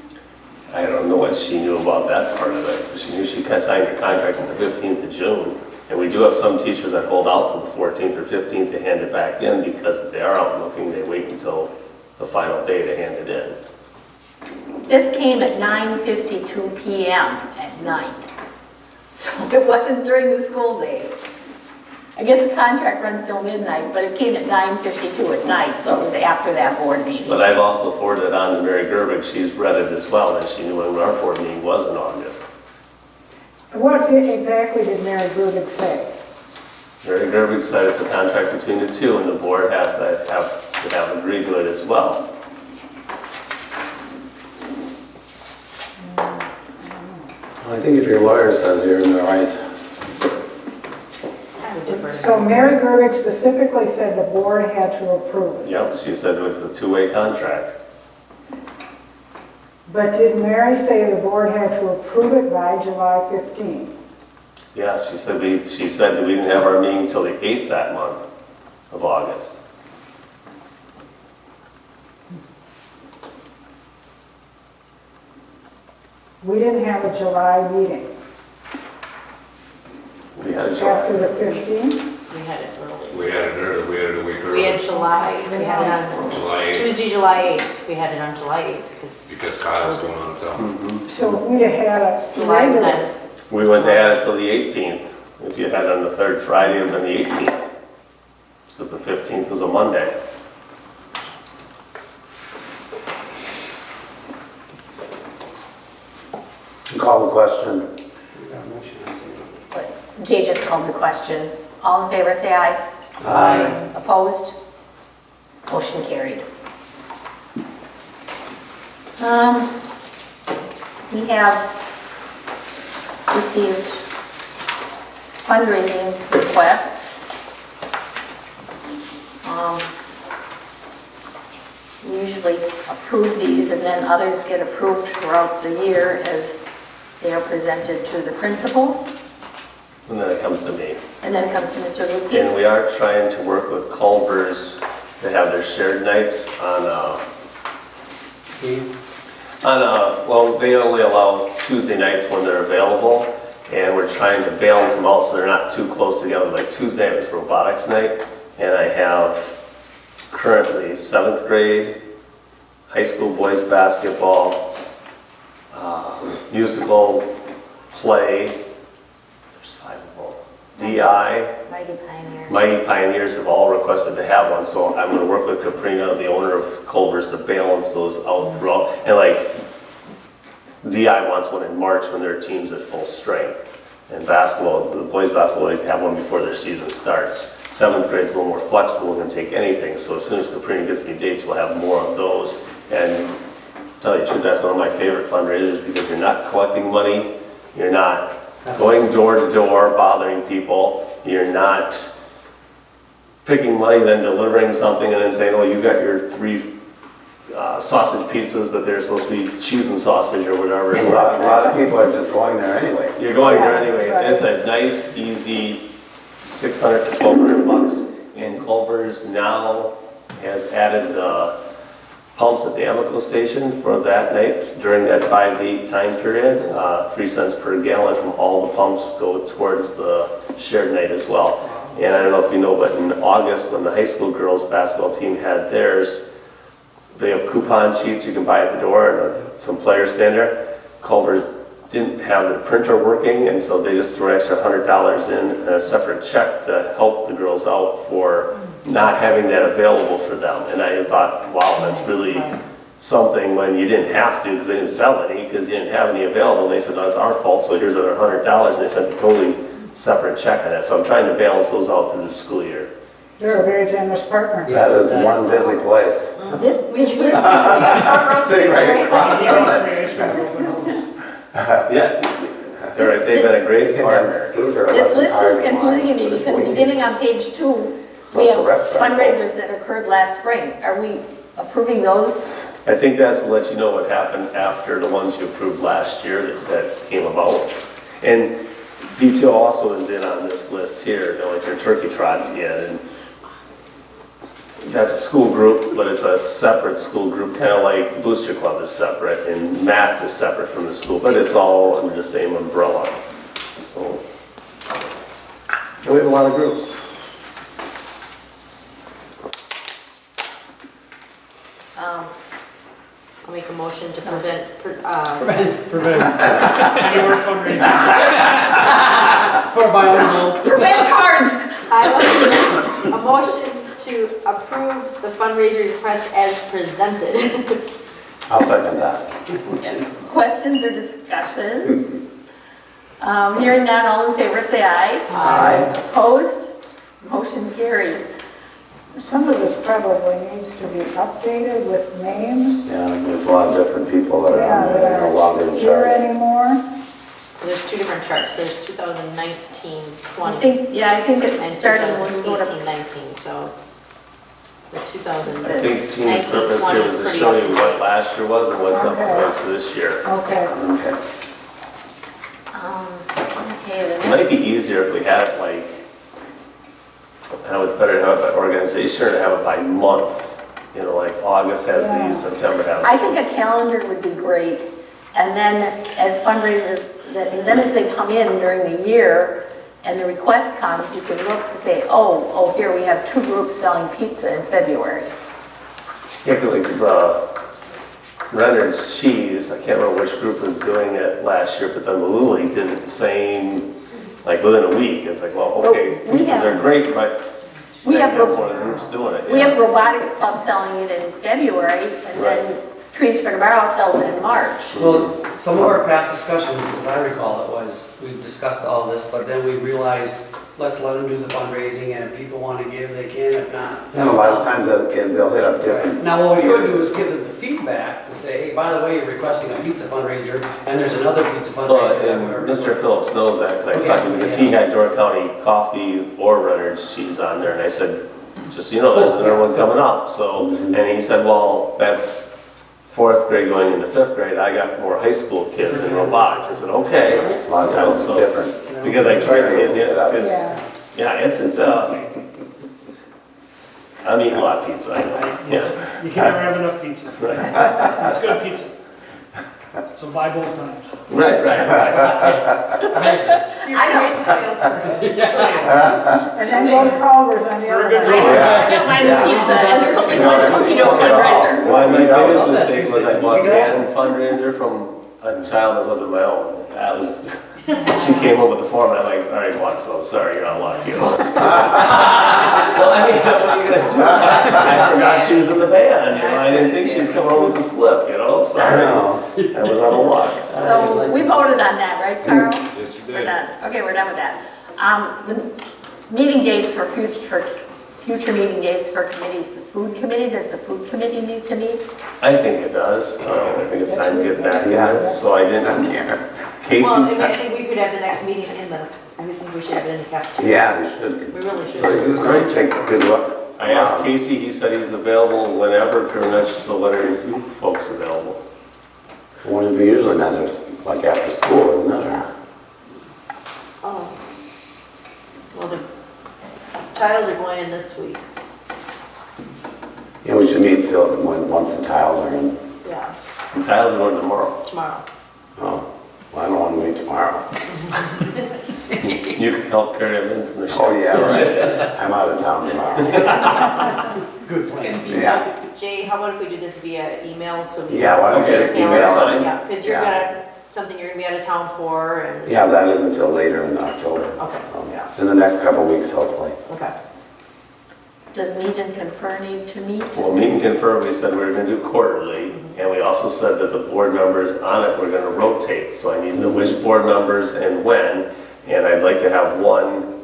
I don't know what she knew about that part of it. She knew she signed her contract on the 15th of June. And we do have some teachers that hold out till the 14th or 15th to hand it back in because if they are out looking, they wait until the final day to hand it in. This came at 9:52 PM at night. So it wasn't during the school day. I guess the contract runs till midnight, but it came at 9:52 at night, so it was after that board meeting. But I've also forwarded it on to Mary Gervig. She's read it as well, and she knew when our board meeting was in August. What exactly did Mary Gervig say? Mary Gervig said it's a contract between the two, and the board has to have agreed to it as well. I think if your lawyer says you're in the right. I would defer. So Mary Gervig specifically said the board had to approve it. Yep, she said it's a two-way contract. But did Mary say the board had to approve it by July 15th? Yes, she said that we didn't have our meeting until the 8th that month of August. We didn't have a July meeting We had a after July. the 15th? We had it early. We had it early, we had it a week We had early, July, we had it on July 8th, Tuesday, July 8th. We had it on July 8th because because Kyle was going on town. So if we'd have had a July regular, 9th. We went to add it till the 18th. If you had it on the third Friday, it would have been the 18th. Because the 15th was a Monday. Call the question. Jay just called the question. All in favor, say aye. Aye. Opposed? Motion carried. We have received fundraising requests. We usually approve these and then others get approved throughout the year as they are presented to the principals. And then it comes to me. And then it comes to Mr. Lukey. And we are trying to work with Culver's to have their shared nights well, they only allow Tuesday nights when they're available. And we're trying to balance them out so they're not too close together. Like Tuesday night was robotics night. And I have currently 7th grade, high school boys basketball, musical, play, there's 5 of them, DI, Mighty Pioneer. Mighty Pioneers have all requested to have one, so I'm gonna work with Caprina, the owner of Culver's, to balance those out throughout. And like, DI wants one in March when their team's at full strength. And basketball, the boys basketball, they have one before their season starts. 7th grade's a little more flexible and can take anything, so as soon as Caprini gets me dates, we'll have more of those. And to tell you the truth, that's one of my favorite fundraisers because you're not collecting money, you're not going door to door bothering people, you're not picking money, then delivering something and then saying, oh, you got your 3 sausage pizzas, but they're supposed to be cheese and sausage or whatever. A lot of people are just going there anyway. You're going there anyways. It's a nice, easy $600 to $1,200. And Culver's now has added pumps at the Amico station for that night during that 5 to 8 time period. 3 cents per gallon from all the pumps go towards the shared night as well. And I don't know if you know, but in August when the high school girls basketball team had theirs, they have coupon sheets you can buy at the door and some players stand there. Culver's didn't have the printer working, and so they just threw an extra $100 in a separate check to help the girls out for not having that available for them. And I thought, wow, that's really something when you didn't have to because they didn't sell any because you didn't have any available. And they said, no, it's our fault, so here's another $100. And they sent a totally separate check on that. So I'm trying to balance those out through the school year. You're a very generous partner. That is one busy place. Sitting right across from it. Yeah, they've been a great partner. This list is confusing to me because beginning on page 2, we have fundraisers that occurred last spring. Are we approving those? I think that's to let you know what happened after the ones you approved last year that came about. And PTO also is in on this list here, you know, like your turkey trot's in. And that's a school group, but it's a separate school group, kind of like Booster Club is separate and MAT is separate from the school, but it's all under the same umbrella. So, and we have a lot of groups. I'll make a motion to prevent Anywhere fundraising. For my own help. Prevent cards! I will, a motion to approve the fundraiser request as presented. I'll second that. Questions or discussion? Hearing none, all in favor say aye. Aye. Opposed? Motion carried. Some of this probably needs to be updated with names. Yeah, there's a lot of different people that are Yeah, on there, that they're no longer in aren't here charge. anymore. There's 2 different charts. There's 2019, I 20, think, yeah, I think it and started when we go 2018, to 19, so the I 2019, think Gene's purpose here 20 was is to pretty show up you to what date. last year was and what's up Okay. for this year. Okay. Okay. okay, the It might be next. easier if we had it like, I know it's better to have it by organization or to have it by month. You know, like August has Yeah. these, September has I think those. a calendar would be great. And then as fundraisers, and then as they come in during the year and the request comes, you can look to say, oh, here we have 2 groups selling pizza in February. Yeah, 'cause like the Renner's Cheese, I can't remember which group was doing it last year, but then Lully did it the same, like within a week. It's like, well, okay, Well, we pizzas have- are great, but we they have have ro- more groups doing it. We yeah. have Robotics Club selling it in February, and then Trees for Tomorrow sells it in March. Well, some of our past discussions, as I recall it, was we discussed all this, but then we realized, let's let them do the fundraising, and if people want to give, they can, if not. And a lot of times they'll hit up different. Now, what we could do is give them the feedback to say, hey, by the way, you're requesting a pizza fundraiser, and there's another pizza Well, fundraiser. that and we're- Mr. Phillips knows that, because I Okay, talked to him, because he had Door County Coffee or Renner's Cheese on there, and I said, just so you know, there's another one coming up, so, and he said, well, that's 4th grade going into 5th grade, I got more high school kids in robotics. I said, okay. A lot of times it's So- different. Because I tried to get it, because, Yeah. yeah, I'm eating a lot of pizza, I know, yeah. You can never have enough pizza. Right, It's good pizza. So buy both times. right. You're quite the salesperson. And then go to Culver's on the For a other good hand. reason. I can't find the pizza, and there's only one cookie dough fundraiser. Well, my biggest love that mistake was Tuesday. I bought You got a fundraiser from a child that wasn't my own. That was, she came home with the form, and I'm like, all right, what, so sorry, you're out of luck, you know? Well, I mean, what are you gonna do? I forgot she was in the band, you know, I didn't think she was coming home with a slip, you know, sorry. I was out of luck. So we voted on that, right, Carl? Yes, you We're did. done. Okay, we're done with that. The meeting dates for future meeting dates for committees, the food committee, does the food committee need to meet? I think it does, I think it's time to get back in there, so I didn't, Casey, Well, I think we could have the next meeting I think we should have it in the cafeteria. Yeah, they should. We really should. So you can take a good look. I asked Casey, he said he's available whenever, pretty much, so when are you folks available? When it be usually not, it's like after school, isn't it? Or- Oh. Well, the tiles are going in this week. Yeah, we should meet till, once the tiles are in. Yeah, The tiles are going tomorrow. tomorrow. Oh, well, I don't want to meet tomorrow. You can help carry them in from the Oh, shop. yeah, right. I'm out of town tomorrow. Good plan. Yeah. Jay, how about if we do this via email, so we. Yeah, why don't you just email it? Yeah, because you're Yeah. something you're gonna be out of town for, and. Yeah, that is until later in October. Okay. So, yeah, in the next couple of weeks, hopefully. Okay. Does meet and confer need to meet? Well, meet and confirm, we said we were gonna do quarterly, and we also said that the board members on it were gonna rotate, so I need to know which board members and when, and I'd like to have one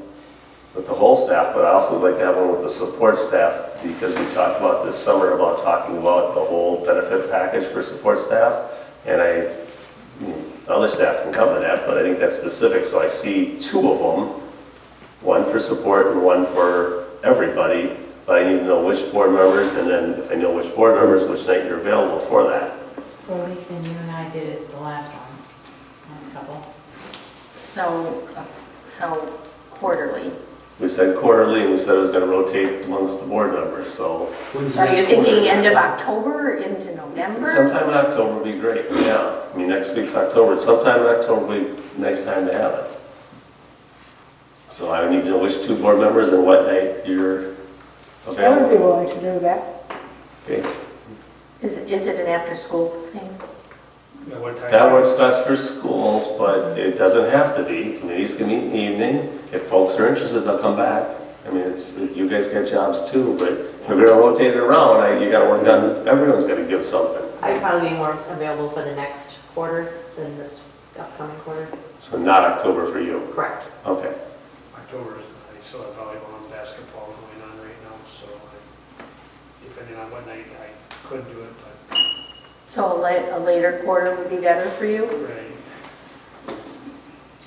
with the whole staff, but I also would like to have one with the support staff, because we talked about this summer about talking about the whole benefit package for support staff, and other staff can come to that, but I think that's specific, so I see two of them, one for support and one for everybody, but I need to know which board members, and then if I know which board members, which night you're available for that. Well, at least then you and I did it the last couple. So quarterly. We said quarterly, and we said it was gonna rotate amongst the board members, so When's the Are you next thinking quarter? end of October into November? sometime in October would be great, yeah. I mean, next week's October, sometime in October would be a nice time to have it. So I need to know which two board members and what night you're I would be available. willing to do that. Okay, Is it an after-school thing? At what time? that works best for schools, but it doesn't have to be. Committees can meet in the evening. If folks are interested, they'll come back. I mean, you guys got jobs too, but if we're gonna rotate it around, you gotta work on, everyone's gotta give something. I'd probably be more available for the next quarter than this upcoming quarter. So not October for you. Correct. Okay. October is, I still have volleyball and basketball going on right now, so depending on what night I could do it, but, So a later quarter would be better for you? right.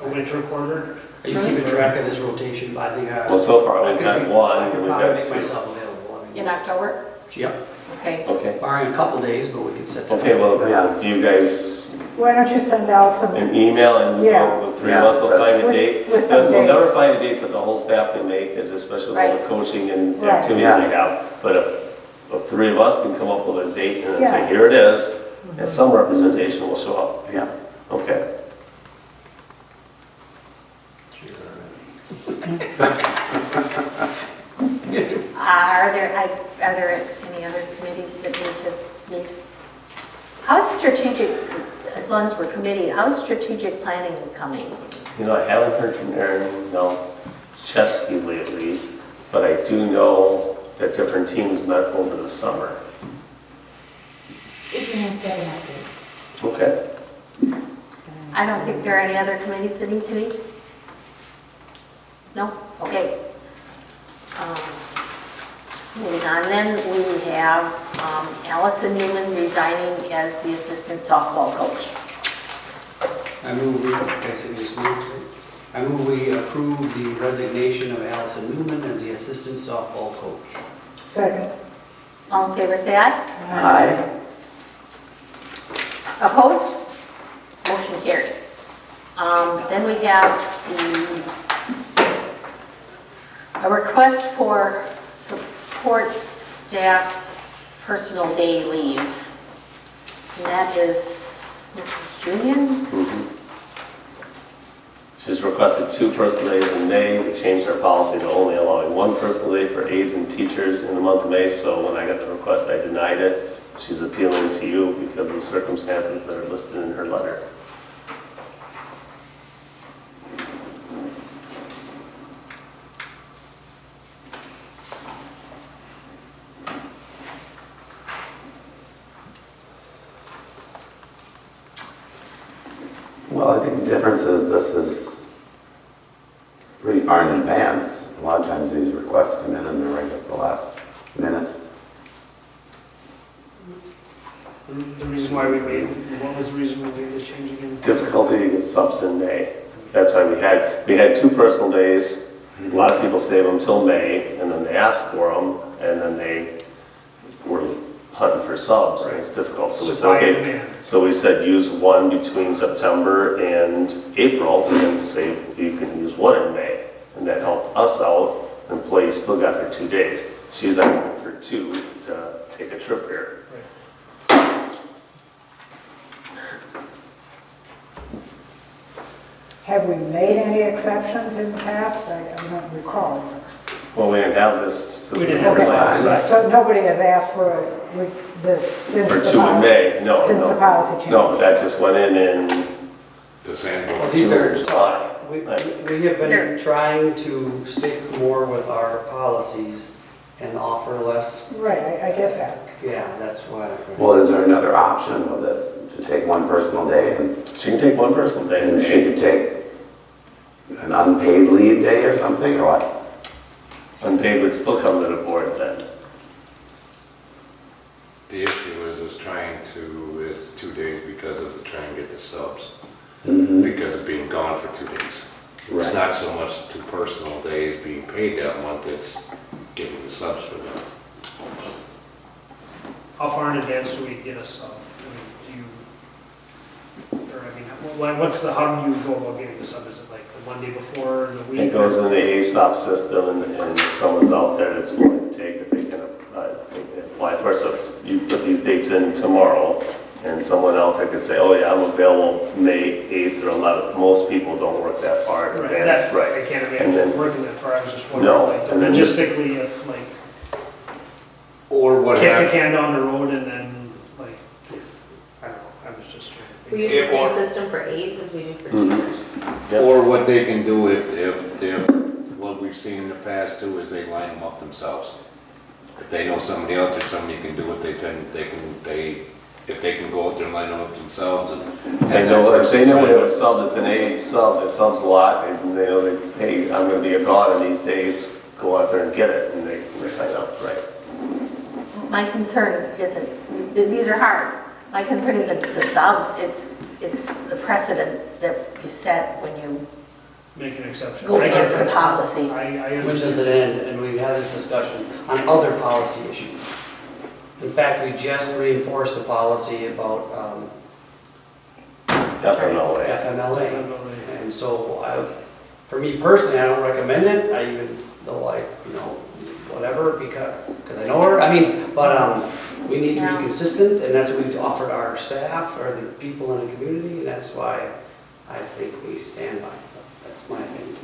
A winter quarter? Are you keeping track of this rotation? I think Well, so far I we've could had be- one, I and could we've probably had make two. myself available. I mean, In October? Yep, Okay. Okay. barring a couple days, but we could set that. Okay, well, Yeah. do you guys, Why don't you send out some, an email and Yeah. the three of us will find a With- date? with some We'll date. never find a date that the whole staff can make, and especially with all the Right. coaching and Right. activities Yeah. they have. But if the three of us can come up with a date and then say, Yeah. here it is, and some representation will show up. Yeah. Okay. Are there any other committees that need to meet? How's strategic, as long as we're committee, how's strategic planning coming? You know, I haven't heard from Aaron Chesky lately, but I do know that different teams met over the summer. If you want to have an update. Okay. I don't think there are any other committees that need to meet? No? Okay. Moving on, then we have Allison Newman resigning as the assistant softball coach. I move we approve the resignation of Allison Newman as the assistant softball coach. second. All in favor, say aye. Aye. Opposed? Motion carried. Then we have a request for support staff personal day leave. And that is Mrs. Julian. She's requested 2 personal days in May. We changed our policy to only allowing 1 personal day for aides and teachers in the month of May, so when I got the request, I denied it. She's appealing to you because of the circumstances that are listed in her letter. Well, I think the difference is this is pretty far in advance. A lot of times these requests come in and they're right at the last minute. The reason why we made, what was the reason we made the change again? Difficulty to get subs in May. That's why we had 2 personal days. A lot of people save them till May, and then they ask for them, and then they were hunting for subs, and it's difficult. So we said, Supply and okay, demand. so we said use one between September and April, and then say you can use one in May. And that helped us out. Employees still got their 2 days. She's asking for 2 to take a trip here. Have we made any exceptions in the past? I don't recall. Well, we didn't have this. We didn't have Okay, this. Right. so nobody has asked for this since For the 2 in policy- May, no, Since the no. policy change? No, that just went in The sand. Well, these are July. We have been trying to stick more with our policies and offer less, Right, I get that. yeah, that's why. Well, is there another option with this? To take one personal day and She can take one personal day in and she May. could take an unpaid leave day or something, or what? Unpaid would still come to the board then. The issue is 2 days because of the trying to get the subs, Mhm. because of being gone for 2 days. It's Right. not so much 2 personal days being paid that month, it's getting the subs for them. How far in advance do we get a sub? How do you go about getting the sub? Is it like the Monday before the week? It goes in the ASOP system, and if someone's out there that's willing to take it, they can apply for it. So if you put these dates in tomorrow, and someone out there could say, oh yeah, I'm available May 8th or 11th. Most people don't work that far in Right, advance, that, right? I can't And imagine then- working that far, I was just wondering, No, like, and then- logistically, if, like, Or what kick the happens, can down the road and then, like, I don't know, I was just trying to We think. use the same Or- system for aides as we do for Mhm. teachers. Yep. or what they can do if, what we've seen in the past too, is they line them up themselves. If they know somebody out there, somebody can do what if they can go out there and line them up themselves and. They know, if they know they have a sub that's an aide sub, that subs a lot, and they know that, hey, I'm gonna be abroad on these days, go out there and get it, and they sign up, right? My concern isn't, these are hard. My concern isn't the subs, it's the precedent that you set when you Make an exception. go I get against the that. policy. I When does understand. it end? And we've had this discussion on other policy issues. In fact, we just reinforced a policy about FMLA. FMLA. And so for me personally, I don't recommend it. I even though whatever, because I know her. I mean, but we need to be Yeah. consistent, and that's what we've offered our staff or the people in the community, and that's why I think we stand by it. That's my opinion.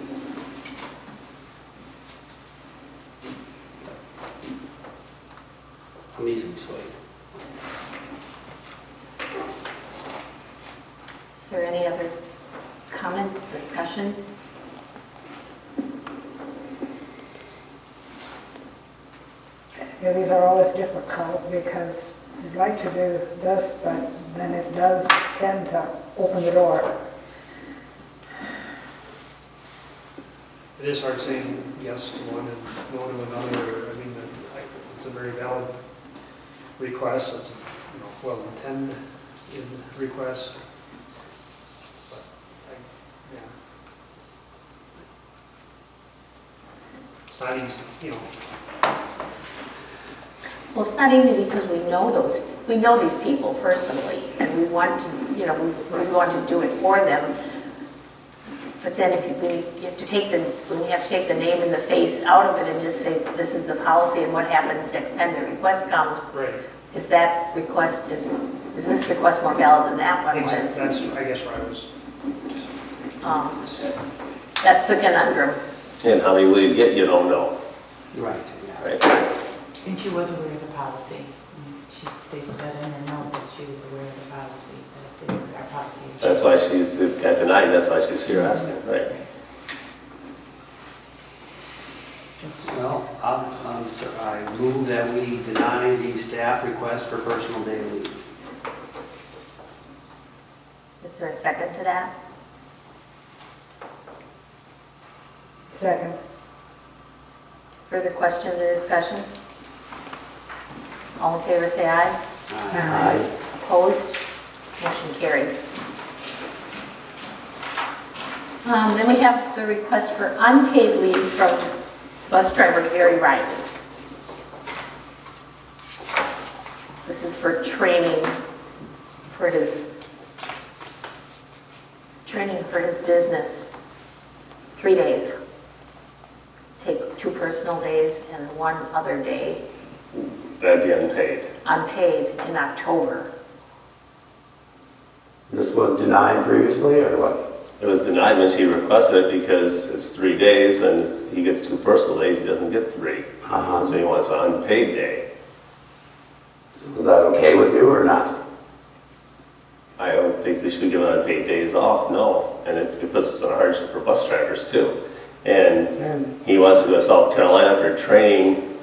I'm easily swayed. Is there any other comment, discussion? Yeah, these are always difficult because you'd like to do this, but then it does tend to open the door. It is hard saying yes to one and no to another. I mean, it's a very valid request. It's, well-intended request. But, yeah. It's not easy, Well, it's not easy because we know these people personally, and we want to, we want to do it for them. But then when we have to take the name and the face out of it and just say, this is the policy, and what happens next time the request comes, right. is this request more valid than that one Exactly. was? That's, I guess, where I was. That's the conundrum. And how many will you get, you don't know, Right. Yeah. right? And she was aware of the policy. She states that in her note that she was aware of the policy, that our policy. That's why it got denied, that's why she's here asking, right? Well, I move that we deny the staff request for personal day leave. Is there a second to that? Second. Further questions or discussion? All in favor, say aye. Aye. Opposed? Motion carried. Then we have the request for unpaid leave from bus driver Gary Riley. This is for training for his business. 3 days. Take 2 personal days and 1 other day That'd be unpaid. unpaid in October. This was denied previously, or what? It was denied when she requested it because it's 3 days and he gets 2 personal days, he doesn't get 3. So he wants an unpaid day. Is that okay with you or not? I don't think we should be giving unpaid days off, no. And it puts us in a hardship for bus drivers too. And he wants to go to South Carolina for training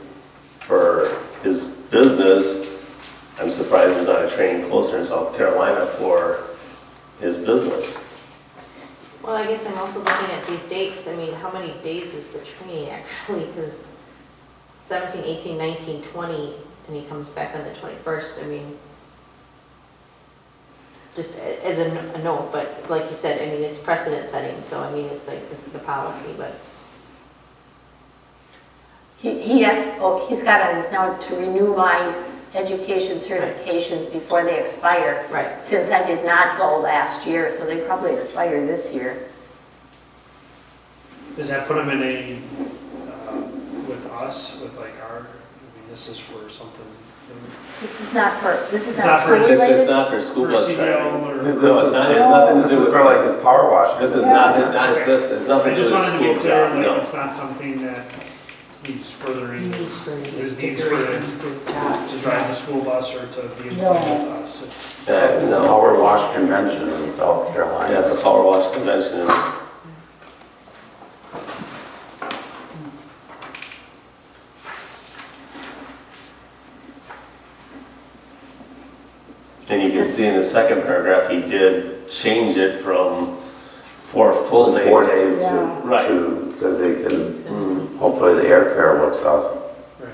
for his business. I'm surprised there's not a training closer in South Carolina for his business. Well, I guess I'm also looking at these dates. I mean, how many days is the training actually? Because 17, 18, 19, 20, and he comes back on the 21st. I mean, just as a note, but like you said, I mean, it's precedent setting. So, I mean, it's like this is the policy, but He has, he's got on his note to renew my education certifications before they expire. right. Since I did not go last year, so they probably expire this year. Does that put them in a, with us, with like our, I mean, this is for something, This is not It's not school for- It's related? not for school for bus CDL driving. or? No, it's not, it's nothing to This do is with. for like his power wash. This is Yeah. not, it's nothing I to do just with wanted to school be clear, job, like, no. it's not something that he's He furthering needs for his his needs degree for and his, his job. to drive the school bus or to be No. employed with us. It's Yeah, It's a no. power wash convention in South Carolina. Yeah, it's a power wash convention. And you can see in the second paragraph, he did change it from 4 full days. 4 days Yeah. Right. to, because they can, hopefully the airfare works out. right.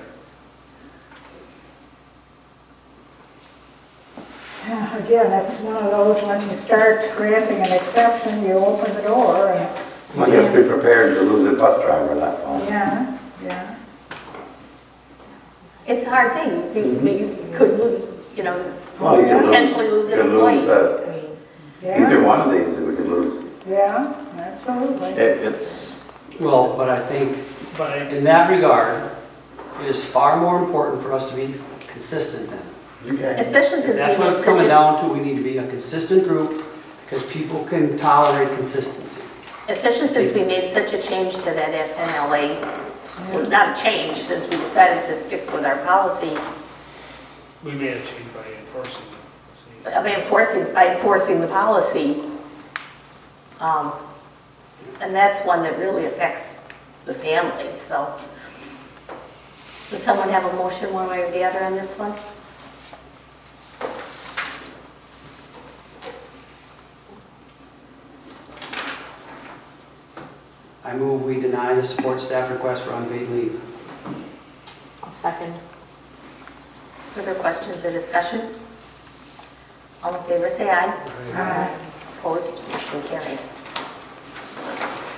Yeah, again, it's one of those, when you start granting an exception, you open the door and, I guess be prepared to lose a bus driver, that's all. yeah, yeah. It's a hard thing. You could lose, you know, Well, you could potentially lose you an could lose employee. I mean, either Yeah, one of these, we could lose. yeah, absolutely. It's, Well, but I think But I, in that regard, it is far more important for us to be consistent then. Especially If since that's we what made it's coming such a, down to, we need to be a consistent group because people can tolerate consistency. especially since we made such a change to that FMLA. Well, not a change, since we decided to stick with our policy we made a change by enforcing it. by enforcing the policy. And that's one that really affects the family, so. Does someone have a motion one way or the other on this one? I move we deny the support staff request for unpaid leave. I'll second. Further questions or discussion? All in favor, say aye. Aye. Opposed, motion carried.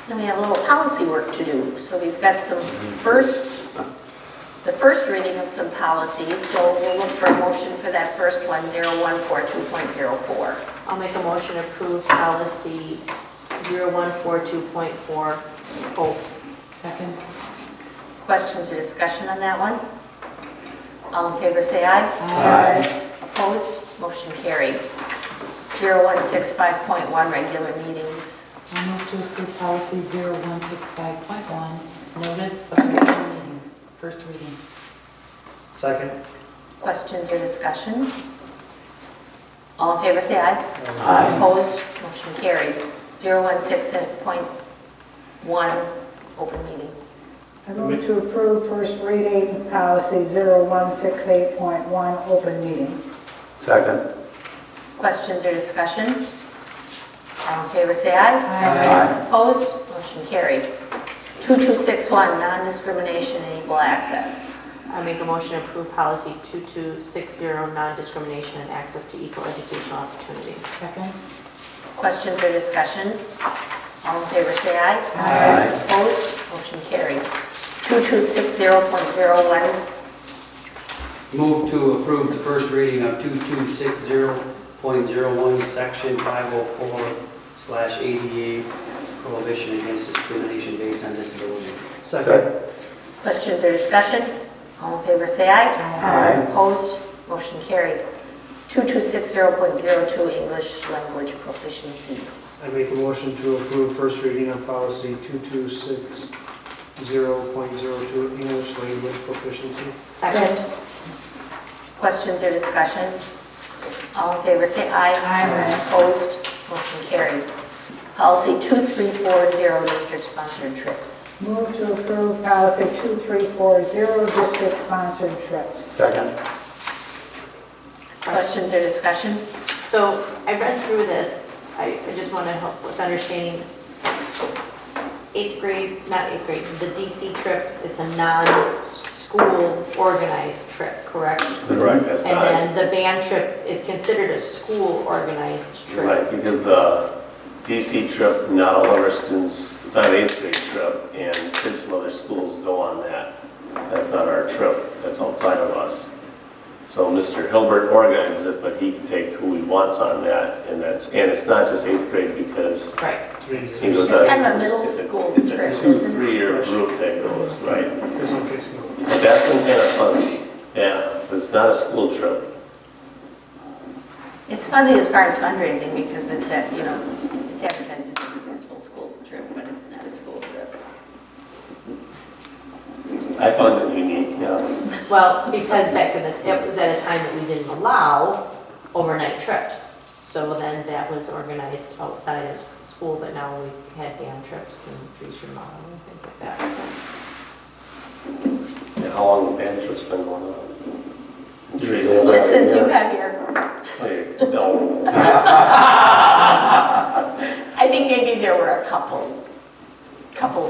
Then we have a little policy work to do. So we've got the first reading of some policies. So we'll look for a motion for that first one, 0142.04. I'll make a motion to approve policy 0142.40. Second. Questions or discussion on that one? All in favor, say aye. Aye. Opposed, motion carried. 0165.1, regular meetings. I move to approve policy 0165.1, notice of regular meetings, first reading. Second? Questions or discussion? All in favor, say aye. Aye. Opposed, motion carried. 0166.1, open meeting. I move to approve first reading policy 0168.1, open meeting. Second. Questions or discussion? All in favor, say aye. Aye. Opposed, motion carried. 2261, non-discrimination and equal access. I make a motion to approve policy 2260, non-discrimination and access to equal educational opportunity. Second? Questions or discussion? All in favor, say aye. Aye. Opposed? Motion carried. 2260.01, Move to approve the first reading of 2260.01, section 504/ADA, prohibition against discrimination based on disability. Second. questions or discussion? All in favor, say aye. Aye. Opposed? Motion carried. 2260.02, English language proficiency. I make a motion to approve first reading of policy 2260.02, English language proficiency. Second? Questions or discussion? All in favor, say aye. Aye. Opposed? Motion carried. Policy 2340, district-sponsored trips. Move to approve policy 2340, district-sponsored trips. Second. Questions or discussion? So I read through this. I just want to help with understanding. 8th grade, not 8th grade, the DC trip is a non-school organized trip, correct? Correct, that's And not. then the band trip is considered a school organized trip. Right, because the DC trip, not all of our students, it's not an 8th grade trip, and kids from other schools go on that. That's not our trip, that's outside of us. So Mr. Hilbert organizes it, but he can take who he wants on that, and it's not just 8th grade because Right. he goes It's on. kind of a middle it's school It's trip, a isn't it? 2-3-year group that goes, right? In some cases, no. But that's been kind of fuzzy, yeah, it's not a school trip. It's fuzzy as far as fundraising because it's at, it's advertised as a municipal school trip, but it's not a school trip. I found it unique, yes. Well, because back in it was at a time that we didn't allow overnight trips. So then that was organized outside of school, but now we had band trips and trees remodeling and things like that, so. Yeah, how long the band trip's been going on? Trees. Just since you got here, Hey, no. I think maybe there were a couple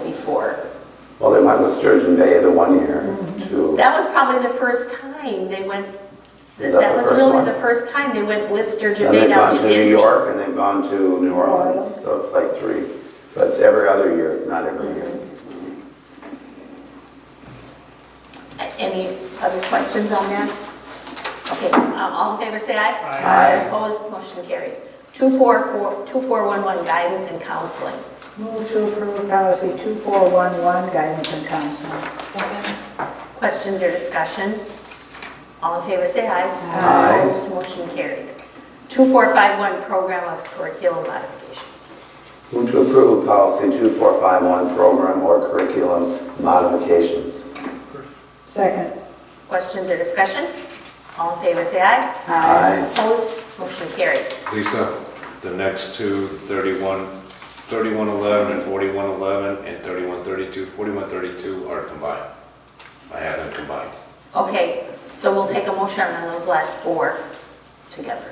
before. Well, they went with Sturgeon Bay the one year, too. That was probably the first time they went, Is that that the was first really one? the first time they went with Sturgeon And Bay they've down gone to to New Disney. York and they've gone to New Orleans, so it's like 3. But it's every other year, it's not every year. Any other questions on that? Okay, all in favor, say aye. Aye. Opposed, motion carried. 2411, guidance and counseling. Move to approve policy 2411, guidance and counseling. Second? Questions or discussion? All in favor, say aye. Aye. Opposed, motion carried. 2451, program of curriculum modifications. Move to approve policy 2451, program or curriculum modifications. Second. Questions or discussion? All in favor, say aye. Aye. Opposed, motion carried. Lisa, the next two, 3111 and 4111 and 3132, 4132 are combined. I have them combined. Okay, so we'll take a motion on those last 4 together.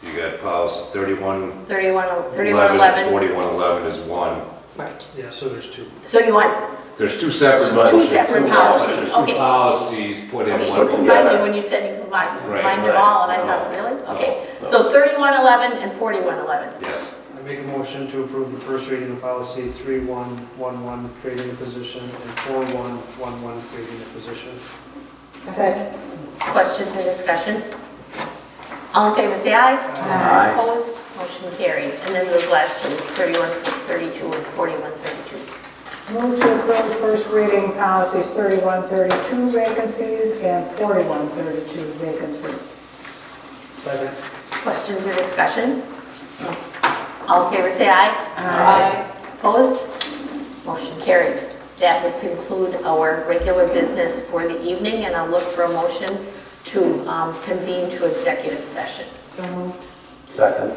You got policy 3111 3111. and 4111 is one. Right. Yeah, so there's 2. So you want There's two separate Two motions. separate but policies, There's two okay. policies put in Okay, one. you combined it when you said you combined Right, them right. all, and I thought, No, really? no, Okay, no. so 3111 and 4111. Yes. I make a motion to approve the first reading of policy 3111, creating a position, and 4111, creating a position. Second. Questions or discussion? All in favor, say aye. Aye. Opposed, motion carried. And then those last two, 3132 and 4132. Move to approve first reading policies 3132, vacancies, and 4132, vacancies. Second. Questions or discussion? All in favor, say aye. Aye. Opposed? Motion carried. That would conclude our regular business for the evening, and I'll look for a motion to convene to executive session. So moved. Second.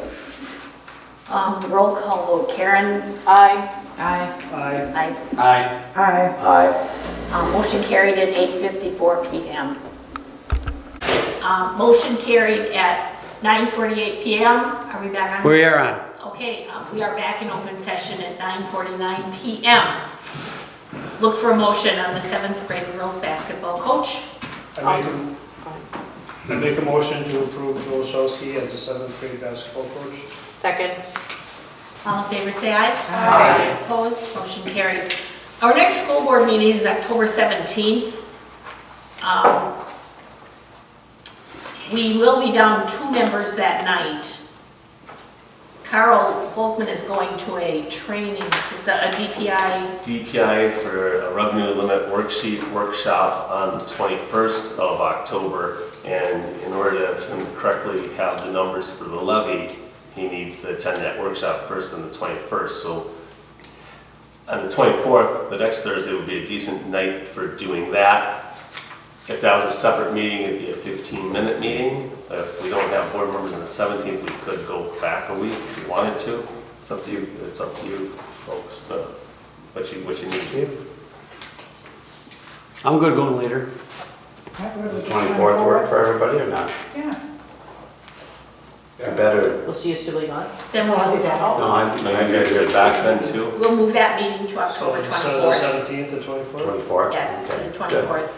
Roll call vote. Karen? Aye. Aye. Aye. Aye. Aye. Aye. Aye. Motion carried at 8:54 PM. Motion carried at 9:48 PM. Are we back on? We are on. Okay. Okay, we are back in open session at 9:49 PM. Look for a motion on the 7th grade girls basketball coach. I make a motion to approve Joel Showski as the 7th grade basketball coach. Second. All in favor, say aye. Aye. Opposed, motion carried. Our next school board meeting is October 17th. We will be down 2 members that night. Carl Volkman is going to a training, a DPI for a revenue limit worksheet workshop on the 21st of October. And in order to correctly have the numbers for the levy, he needs to attend that workshop first on the 21st. So on the 24th, the next Thursday would be a decent night for doing that. If that was a separate meeting, it'd be a 15-minute meeting. If we don't have board members on the 17th, we could go back a week if we wanted to. It's up to you. It's up to you folks, what you need to do. I'm good going later. That would be 24th work for everybody or not? Yeah. You better, Well, so you're still going on? Then we'll move that. no, I'm You guys get back then too? We'll move that meeting to October So the 24th. 17th, the 24th? 24th? Yes, Okay, the good. 24th.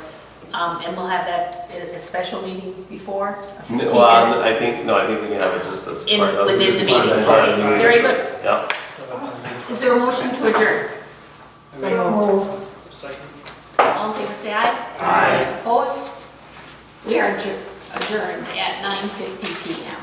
And we'll have that, a special meeting before? a 15 Well, minute? I think we can have it just as In, part of. within the part of meeting, part of the okay, meeting. very good. Yep. Is there a motion to adjourn? So moved. Second. All in favor, say aye. Aye. Opposed? We are adjourned at 9:50 PM.